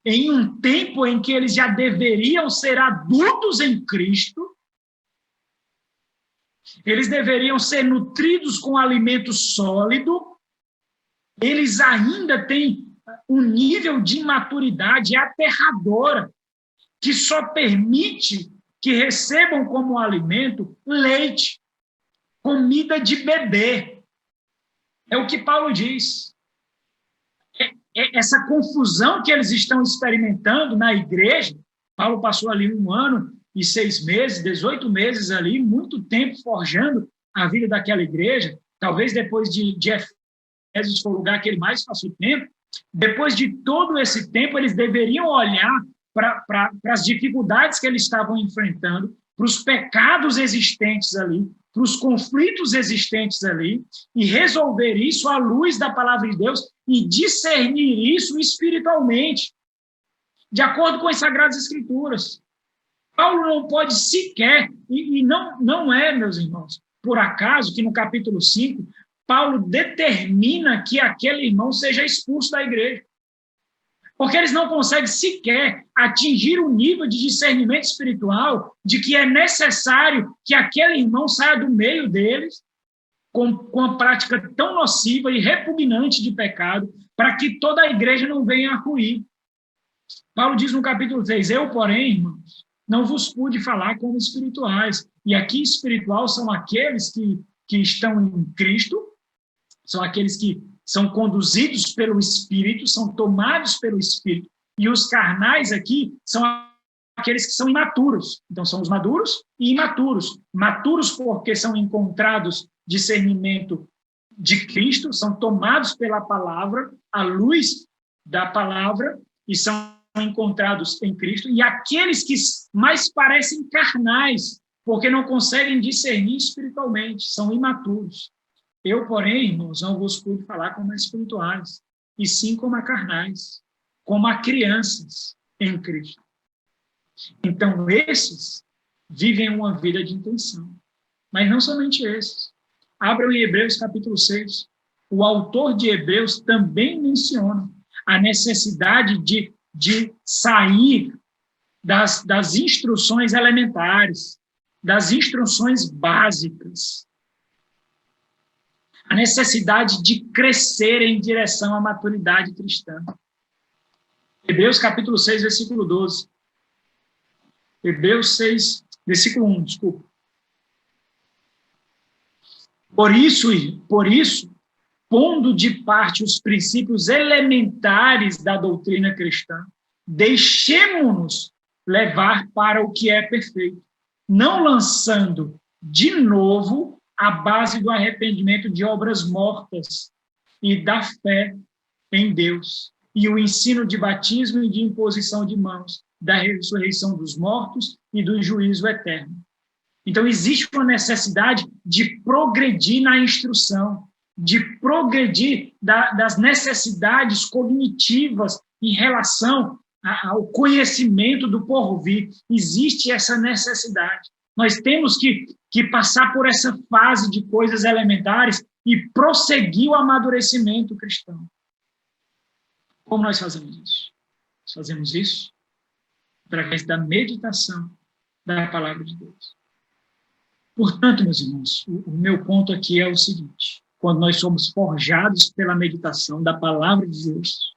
em um tempo em que eles já deveriam ser adultos em Cristo, eles deveriam ser nutridos com alimento sólido, eles ainda têm um nível de maturidade aterradora, que só permite que recebam como alimento leite, comida de bebê. É o que Paulo diz. Essa confusão que eles estão experimentando na igreja, Paulo passou ali 1 ano e 6 meses, 18 meses ali, muito tempo forjando a vida daquela igreja, talvez depois de Efésios foi o lugar que ele mais passou tempo. Depois de todo esse tempo, eles deveriam olhar para as dificuldades que eles estavam enfrentando, para os pecados existentes ali, para os conflitos existentes ali, e resolver isso à luz da palavra de Deus e discernir isso espiritualmente, de acordo com as Sagradas Escrituras. Paulo não pode sequer, e não é, meus irmãos, por acaso que no capítulo 5, Paulo determina que aquele irmão seja expulso da igreja. Porque eles não conseguem sequer atingir o nível de discernimento espiritual de que é necessário que aquele irmão saia do meio deles com a prática tão nociva e repugnante de pecado, para que toda a igreja não venha a ruir. Paulo diz no capítulo 3, eu, porém, irmãos, não vos pude falar como espirituais. E aqui espiritual são aqueles que estão em Cristo, são aqueles que são conduzidos pelo Espírito, são tomados pelo Espírito. E os carnais aqui são aqueles que são imaturos. Então, são os maduros e imaturos. Maturos porque são encontrados discernimento de Cristo, são tomados pela palavra, a luz da palavra, e são encontrados em Cristo. E aqueles que mais parecem carnais, porque não conseguem discernir espiritualmente, são imaturos. Eu, porém, irmãos, não vos pude falar como a espirituais, e sim como a carnais, como a crianças em Cristo. Então, esses vivem uma vida de intenção. Mas não somente esses. Abram em Hebreus capítulo 6. O autor de Hebreus também menciona a necessidade de sair das instruções elementares, das instruções básicas. A necessidade de crescer em direção à maturidade cristã. Hebreus capítulo 6, versículo 12. Hebreus 6, versículo 1, desculpa. Por isso, pondo de parte os princípios elementares da doutrina cristã, deixemo-nos levar para o que é perfeito, não lançando de novo a base do arrependimento de obras mortas e da fé em Deus, e o ensino de batismo e de imposição de mãos, da ressurreição dos mortos e do juízo eterno. Então, existe uma necessidade de progredir na instrução, de progredir das necessidades cognitivas em relação ao conhecimento do porvir. Existe essa necessidade. Nós temos que passar por essa fase de coisas elementares e prosseguir o amadurecimento cristão. Como nós fazemos isso? Nós fazemos isso através da meditação da palavra de Deus. Portanto, meus irmãos, o meu ponto aqui é o seguinte: quando nós somos forjados pela meditação da palavra de Deus,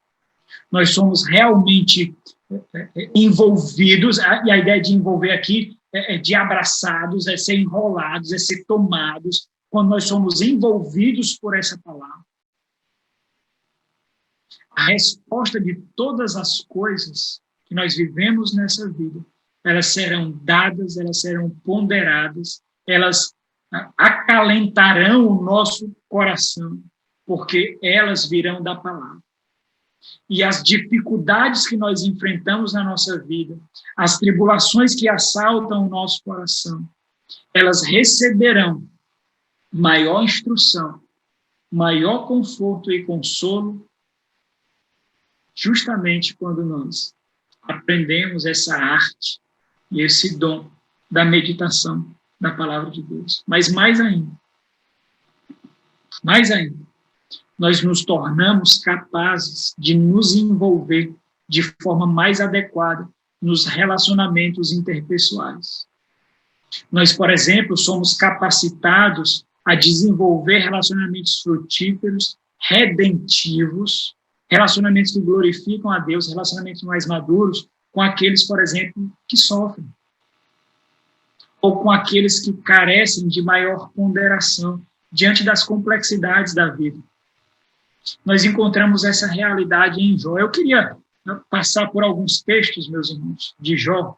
nós somos realmente envolvidos, e a ideia de envolver aqui é de abraçados, é ser enrolados, é ser tomados, quando nós somos envolvidos por essa palavra. A resposta de todas as coisas que nós vivemos nessa vida, elas serão dadas, elas serão ponderadas, elas acalentarão o nosso coração, porque elas virão da palavra. E as dificuldades que nós enfrentamos na nossa vida, as tribulações que assaltam o nosso coração, elas receberão maior instrução, maior conforto e consolo, justamente quando nós aprendemos essa arte e esse dom da meditação da palavra de Deus. Mas mais ainda, nós nos tornamos capazes de nos envolver de forma mais adequada nos relacionamentos interpessoais. Nós, por exemplo, somos capacitados a desenvolver relacionamentos frutíferos, redentivos, relacionamentos que glorificam a Deus, relacionamentos mais maduros com aqueles, por exemplo, que sofrem, ou com aqueles que carecem de maior ponderação diante das complexidades da vida. Nós encontramos essa realidade em Jó. Eu queria passar por alguns textos, meus irmãos, de Jó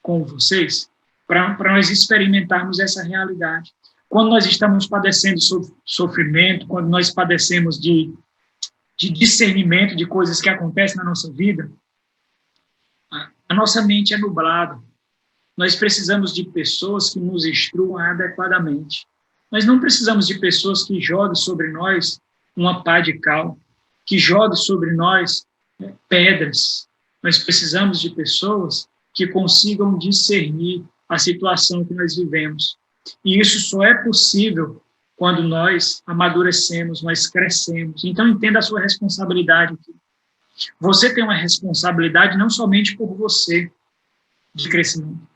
com vocês, para nós experimentarmos essa realidade. Quando nós estamos padecendo sofrimento, quando nós padecemos de discernimento de coisas que acontecem na nossa vida, a nossa mente é nublada. Nós precisamos de pessoas que nos instruam adequadamente. Nós não precisamos de pessoas que joguem sobre nós uma pá de cal, que joguem sobre nós pedras. Nós precisamos de pessoas que consigam discernir a situação que nós vivemos. E isso só é possível quando nós amadurecemos, nós crescemos. Então, entenda a sua responsabilidade aqui. Você tem uma responsabilidade não somente por você, de crescimento.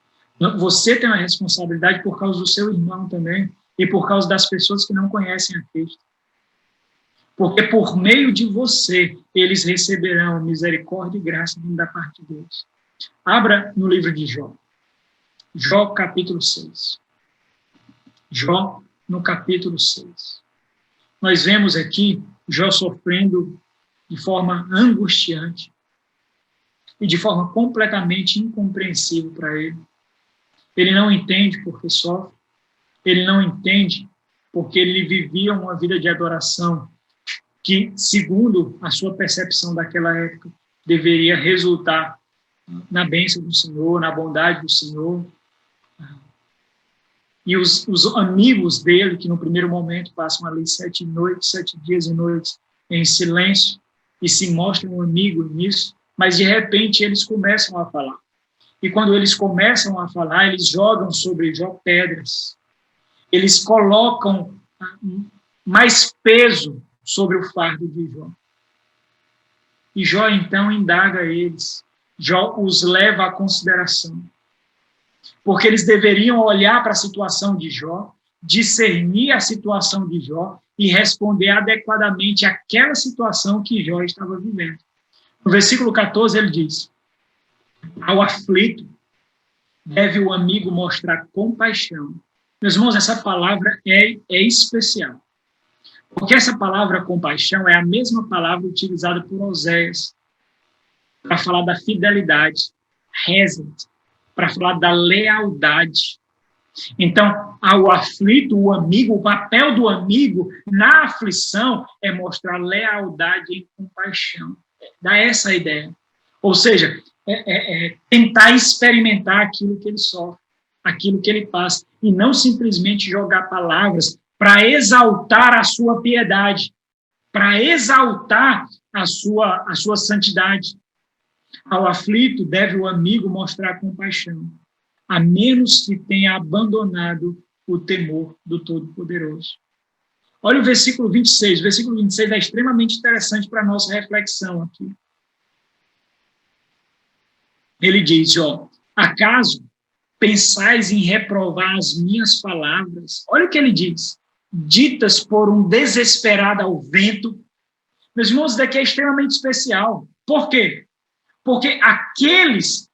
Você tem uma responsabilidade por causa do seu irmão também. e por causa das pessoas que não conhecem a Cristo. Porque por meio de você, eles receberão misericórdia e graça vindo da parte de Deus. Abra no livro de Jó. Jó, capítulo 6. Jó, no capítulo 6. Nós vemos aqui Jó sofrendo de forma angustiante e de forma completamente incompreensível para ele. Ele não entende porque sofre, ele não entende porque ele vivia uma vida de adoração que, segundo a sua percepção daquela época, deveria resultar na bênção do Senhor, na bondade do Senhor. E os amigos dele, que no primeiro momento passam ali 7 dias e noites em silêncio, e se mostram amigos nisso, mas de repente eles começam a falar. E quando eles começam a falar, eles jogam sobre Jó pedras. Eles colocam mais peso sobre o fardo de Jó. E Jó então indaga eles. Jó os leva à consideração. Porque eles deveriam olhar para a situação de Jó, discernir a situação de Jó e responder adequadamente àquela situação que Jó estava vivendo. No versículo 14 ele diz: ao aflito deve o amigo mostrar compaixão. Meus irmãos, essa palavra é especial. Porque essa palavra compaixão é a mesma palavra utilizada por Oséias para falar da fidelidade, hesed, para falar da lealdade. Então, ao aflito, o amigo, o papel do amigo na aflição é mostrar lealdade e compaixão. Dá essa ideia. Ou seja, tentar experimentar aquilo que ele sofre, aquilo que ele passa, e não simplesmente jogar palavras para exaltar a sua piedade, para exaltar a sua santidade. Ao aflito, deve o amigo mostrar compaixão, a menos que tenha abandonado o temor do Todo-Poderoso. Olha o versículo 26. O versículo 26 é extremamente interessante para a nossa reflexão aqui. Ele diz, acaso pensais em reprovar as minhas palavras? Olha o que ele diz. Ditas por um desesperado ao vento. Meus irmãos, isso daqui é extremamente especial. Por quê? Porque aqueles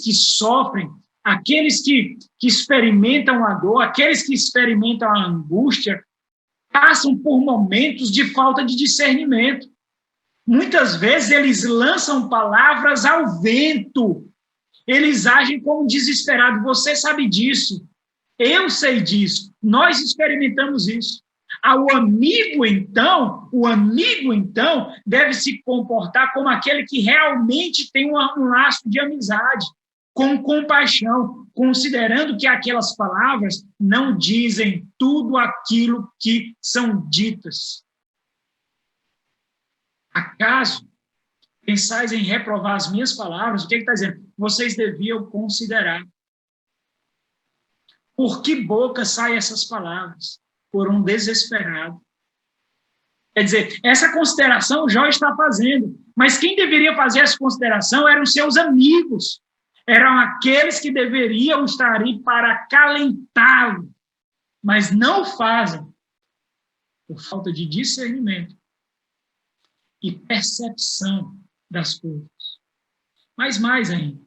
que sofrem, aqueles que experimentam a dor, aqueles que experimentam a angústia, passam por momentos de falta de discernimento. Muitas vezes eles lançam palavras ao vento. Eles agem como desesperados. Você sabe disso. Eu sei disso. Nós experimentamos isso. O amigo, então, deve se comportar como aquele que realmente tem um laço de amizade, com compaixão, considerando que aquelas palavras não dizem tudo aquilo que são ditas. Acaso pensais em reprovar as minhas palavras? O que ele está dizendo? Vocês deviam considerar. Por que boca saem essas palavras? Por um desesperado. Quer dizer, essa consideração Jó está fazendo, mas quem deveria fazer essa consideração eram seus amigos, eram aqueles que deveriam estar aí para acalentá-lo, mas não fazem, por falta de discernimento e percepção das coisas. Mas mais ainda,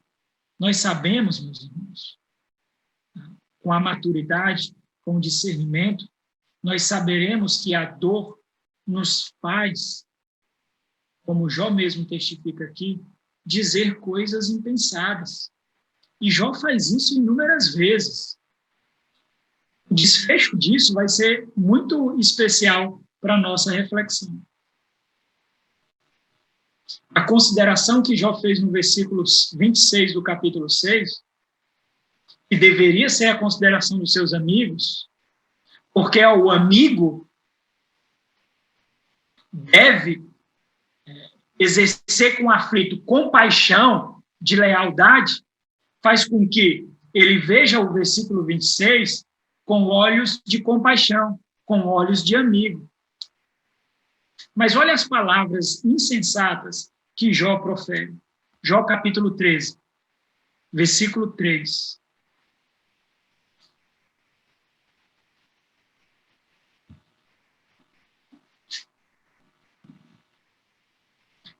nós sabemos, meus irmãos, com a maturidade, com o discernimento, nós saberemos que a dor nos faz, como Jó mesmo testifica aqui, dizer coisas impensadas. E Jó faz isso inúmeras vezes. O desfecho disso vai ser muito especial para a nossa reflexão. A consideração que Jó fez no versículo 26 do capítulo 6, que deveria ser a consideração dos seus amigos, porque o amigo deve exercer com o aflito compaixão de lealdade, faz com que ele veja o versículo 26 com olhos de compaixão, com olhos de amigo. Mas olha as palavras insensatas que Jó profere. Jó capítulo 13, versículo 3.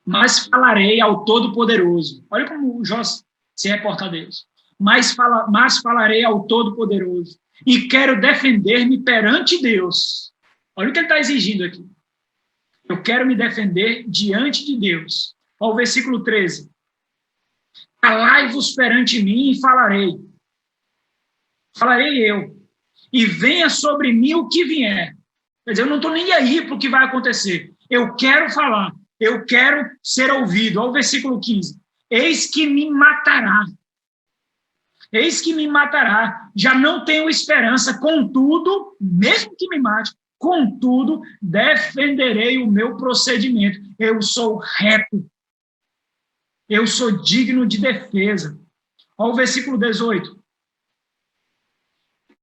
mas falarei ao Todo-Poderoso. Olha como Jó se reporta a Deus. Mas falarei ao Todo-Poderoso, e quero defender-me perante Deus. Olha o que ele está exigindo aqui. Eu quero me defender diante de Deus. Olha o versículo 13. Calai-vos perante mim e falarei. Falarei eu. E venha sobre mim o que vier. Quer dizer, eu não estou nem aí para o que vai acontecer. Eu quero falar. Eu quero ser ouvido. Olha o versículo 15. Eis que me matará. Eis que me matará. Já não tenho esperança. Contudo, mesmo que me mate, contudo, defenderei o meu procedimento. Eu sou reto. Eu sou digno de defesa. Olha o versículo 18.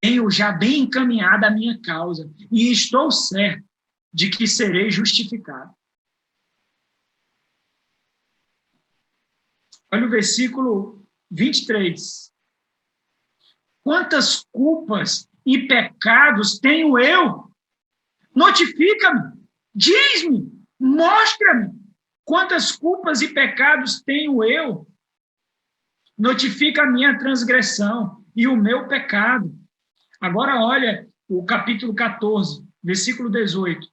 Tenho já bem encaminhada a minha causa e estou certo de que serei justificado. Olha o versículo 23. Quantas culpas e pecados tenho eu? Notifica-me, diz-me, mostra-me. Quantas culpas e pecados tenho eu? Notifica a minha transgressão e o meu pecado. Agora olha o capítulo 14, versículo 18.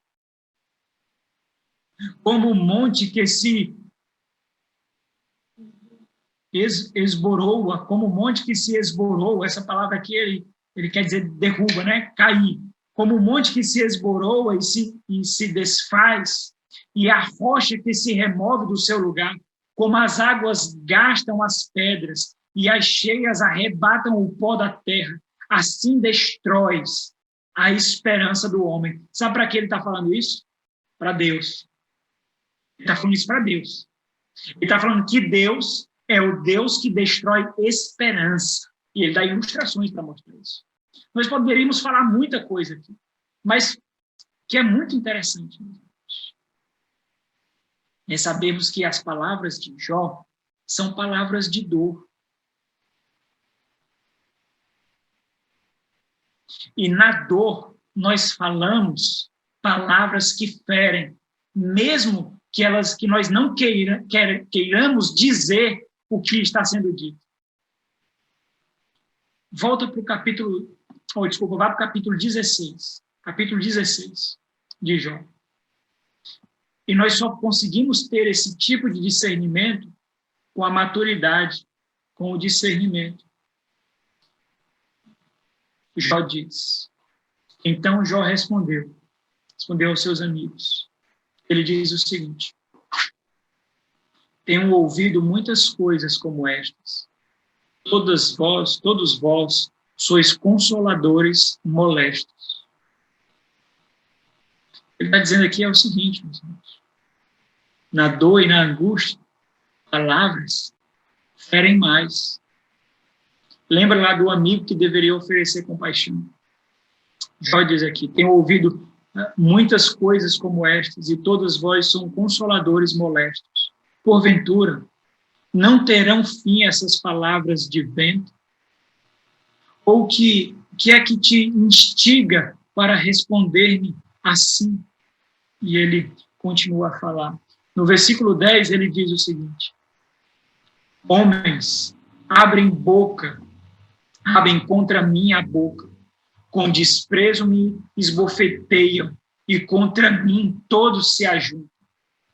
Como o monte que se esboroa, como o monte que se esboroa, essa palavra aqui ele quer dizer derruba, né? Cair. Como o monte que se esboroa e se desfaz, e a rocha que se remove do seu lugar, como as águas gastam as pedras, e as cheias arrebatam o pó da terra, assim destróis a esperança do homem. Sabe para que ele está falando isso? Para Deus. Ele está falando isso para Deus. Ele está falando que Deus é o Deus que destrói esperança. E ele dá ilustrações para mostrar isso. Nós poderíamos falar muita coisa aqui, mas que é muito interessante. É sabermos que as palavras de Jó são palavras de dor. E na dor, nós falamos palavras que ferem, mesmo que nós não queiramos dizer o que está sendo dito. Volta para o capítulo... vá para o capítulo 16. Capítulo 16 de Jó. E nós só conseguimos ter esse tipo de discernimento com a maturidade, com o discernimento. Jó diz. Então Jó respondeu aos seus amigos. Ele diz o seguinte: tenho ouvido muitas coisas como estas. Todos vós sois consoladores molestos. Ele está dizendo aqui o seguinte, meus irmãos. Na dor e na angústia, palavras ferem mais. Lembra lá do amigo que deveria oferecer compaixão. Jó diz aqui: tenho ouvido muitas coisas como estas, e todas vós são consoladores molestos. Porventura, não terão fim essas palavras de vento? Ou que é que te instiga para responder-me assim? E ele continua a falar. No versículo 10, ele diz o seguinte: homens abrem contra mim a boca, com desprezo me esbofeteiam, e contra mim todos se ajuntam.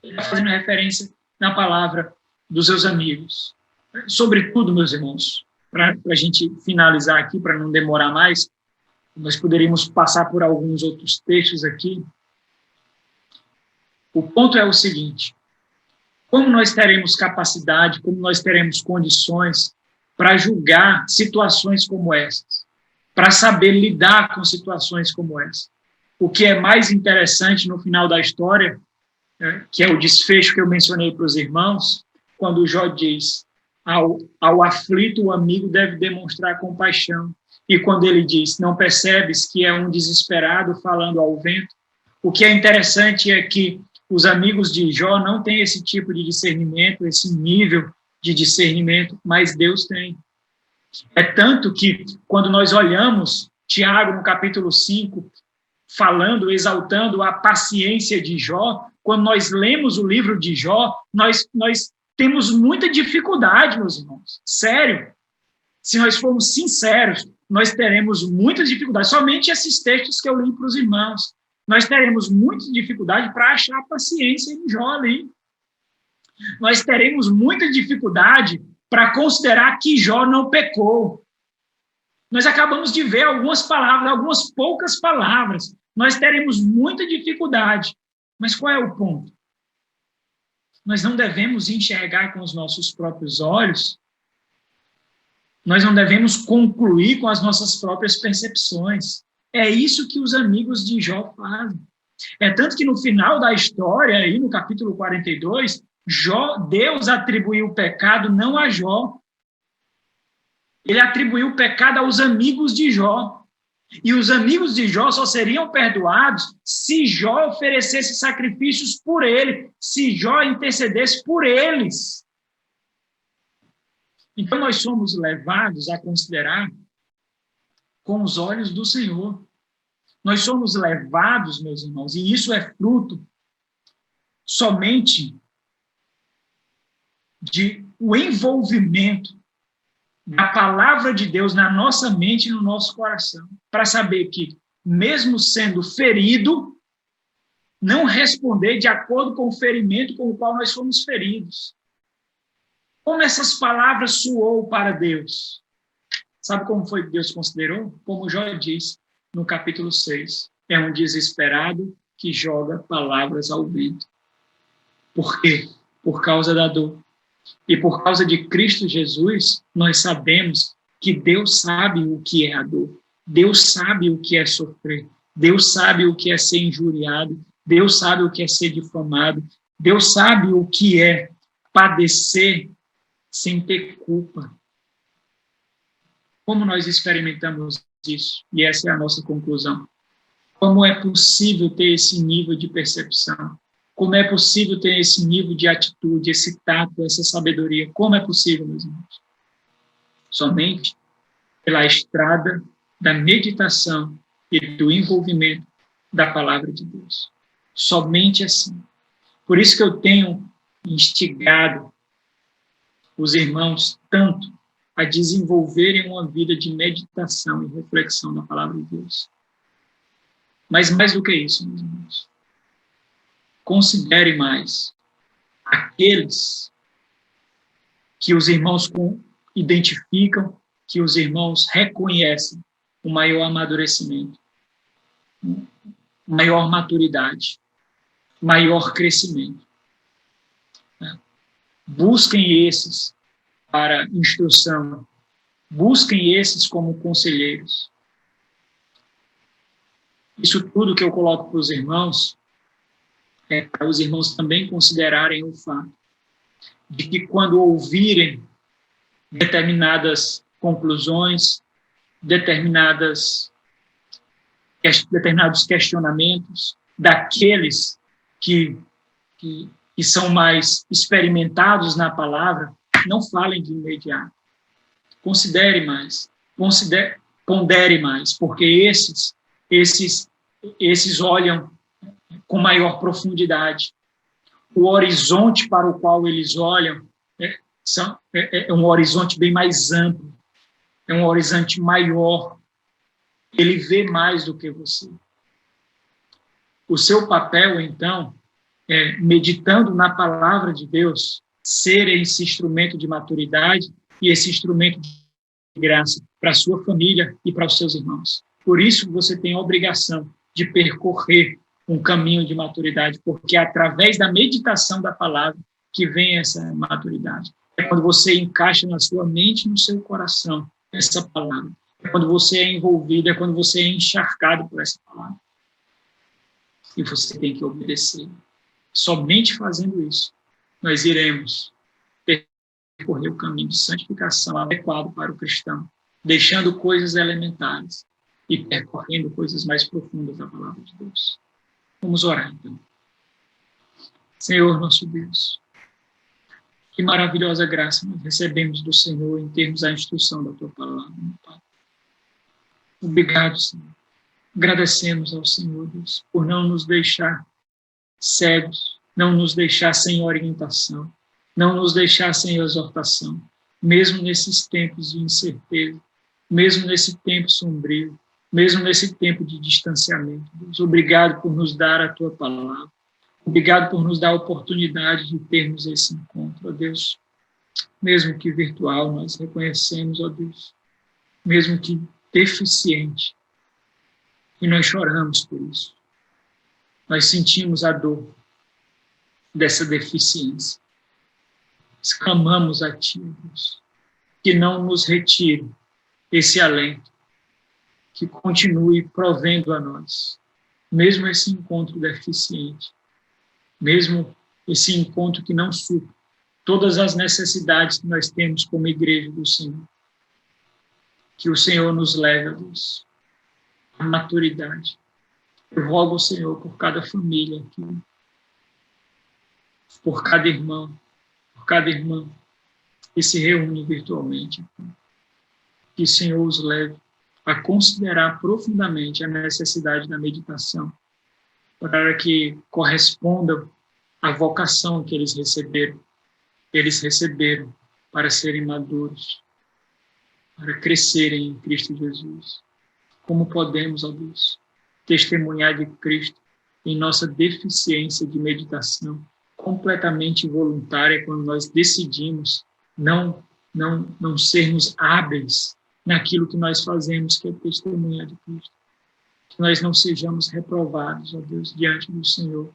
Ele está fazendo referência na palavra dos seus amigos. Sobretudo, meus irmãos, para a gente finalizar aqui, para não demorar mais, nós poderíamos passar por alguns outros textos aqui. O ponto é o seguinte: como nós teremos capacidade, como nós teremos condições para julgar situações como essas, para saber lidar com situações como essa? O que é mais interessante no final da história, que é o desfecho que eu mencionei para os irmãos, quando Jó diz: ao aflito o amigo deve demonstrar compaixão. E quando ele diz: não percebes que é um desesperado falando ao vento? O que é interessante é que os amigos de Jó não têm esse tipo de discernimento, esse nível de discernimento, mas Deus tem. É tanto que, quando nós olhamos Tiago, no capítulo 5, falando, exaltando a paciência de Jó, quando nós lemos o livro de Jó, nós temos muita dificuldade, meus irmãos. Sério. Se nós formos sinceros, nós teremos muitas dificuldades. Somente esses textos que eu li para os irmãos. Nós teremos muita dificuldade para achar paciência em Jó ali. Nós teremos muita dificuldade para considerar que Jó não pecou. Nós acabamos de ver algumas palavras, algumas poucas palavras. Nós teremos muita dificuldade. Mas qual é o ponto? Nós não devemos enxergar com os nossos próprios olhos. Nós não devemos concluir com as nossas próprias percepções. É isso que os amigos de Jó fazem. É tanto que no final da história, aí no capítulo 42, Deus atribuiu o pecado não a Jó. Ele atribuiu o pecado aos amigos de Jó. E os amigos de Jó só seriam perdoados se Jó oferecesse sacrifícios por ele, se Jó intercedesse por eles. Então, nós somos levados a considerar com os olhos do Senhor. Nós somos levados, meus irmãos, e isso é fruto somente de o envolvimento da palavra de Deus na nossa mente e no nosso coração, para saber que, mesmo sendo ferido, não responder de acordo com o ferimento com o qual nós fomos feridos. Como essas palavras soou para Deus? Sabe como foi que Deus considerou? Como Jó diz no capítulo 6. É um desesperado que joga palavras ao vento. Por quê? Por causa da dor. E por causa de Cristo Jesus, nós sabemos que Deus sabe o que é a dor. Deus sabe o que é sofrer. Deus sabe o que é ser injuriado. Deus sabe o que é ser difamado. Deus sabe o que é padecer sem ter culpa. Como nós experimentamos isso? E essa é a nossa conclusão. Como é possível ter esse nível de percepção? Como é possível ter esse nível de atitude, esse tato, essa sabedoria? Como é possível, meus irmãos? Somente pela estrada da meditação e do envolvimento da palavra de Deus. Somente assim. Por isso que eu tenho instigado os irmãos tanto a desenvolverem uma vida de meditação e reflexão na palavra de Deus. Mas mais do que isso, meus irmãos, considere mais aqueles que os irmãos identificam, que os irmãos reconhecem o maior amadurecimento, maior maturidade, maior crescimento. Busquem esses para instrução, busquem esses como conselheiros. Isso tudo que eu coloco para os irmãos é para os irmãos também considerarem o fato de que quando ouvirem determinadas conclusões, determinados questionamentos daqueles que são mais experimentados na palavra, não falem de imediato. Considere mais, pondere mais, porque esses olham com maior profundidade. O horizonte para o qual eles olham é um horizonte bem mais amplo, é um horizonte maior. Ele vê mais do que você. O seu papel, então, é, meditando na palavra de Deus, ser esse instrumento de maturidade e esse instrumento de graça para a sua família e para os seus irmãos. Por isso, você tem a obrigação de percorrer um caminho de maturidade, porque é através da meditação da palavra que vem essa maturidade. É quando você encaixa na sua mente e no seu coração essa palavra. É quando você é envolvido, é quando você é encharcado por essa palavra. E você tem que obedecer. Somente fazendo isso, nós iremos percorrer o caminho de santificação adequado para o cristão, deixando coisas elementares e percorrendo coisas mais profundas da palavra de Deus. Vamos orar, então. Senhor, nosso Deus, que maravilhosa graça nós recebemos do Senhor em termos da instrução da Tua palavra, meu Pai. Obrigado, Senhor. Agradecemos ao Senhor, Deus, por não nos deixar cegos, não nos deixar sem orientação, não nos deixar sem exortação, mesmo nesses tempos de incerteza, mesmo nesse tempo sombrio, mesmo nesse tempo de distanciamento. Deus, obrigado por nos dar a tua palavra. Obrigado por nos dar a oportunidade de termos esse encontro, ó Deus. Mesmo que virtual, nós reconhecemos, ó Deus, mesmo que deficiente, e nós choramos por isso. Nós sentimos a dor dessa deficiência. Clamamos a Ti, Deus, que não nos retire esse alento, que continue provendo a nós, mesmo esse encontro deficiente, mesmo esse encontro que não supre todas as necessidades que nós temos como igreja do Senhor. Que o Senhor nos leve, Deus, à maturidade. Eu rogo ao Senhor por cada família aqui, por cada irmão, por cada irmã que se reúne virtualmente aqui. Que o Senhor os leve a considerar profundamente a necessidade da meditação, para que correspondam à vocação que eles receberam. Eles receberam para serem maduros, para crescerem em Cristo Jesus. Como podemos, ó Deus, testemunhar de Cristo em nossa deficiência de meditação, completamente voluntária, quando nós decidimos não sermos hábeis naquilo que nós fazemos, que é testemunhar de Cristo. Que nós não sejamos reprovados, ó Deus, diante do Senhor,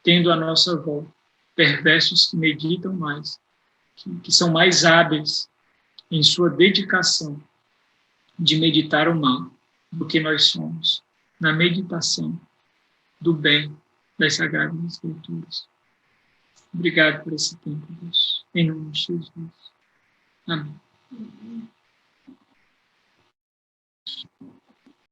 tendo à nossa volta perversos que meditam mais, que são mais hábeis em sua dedicação de meditar o mal do que nós somos, na meditação do bem das Sagradas Escrituras. Obrigado por esse tempo, Deus. Em nome de Jesus. Amém.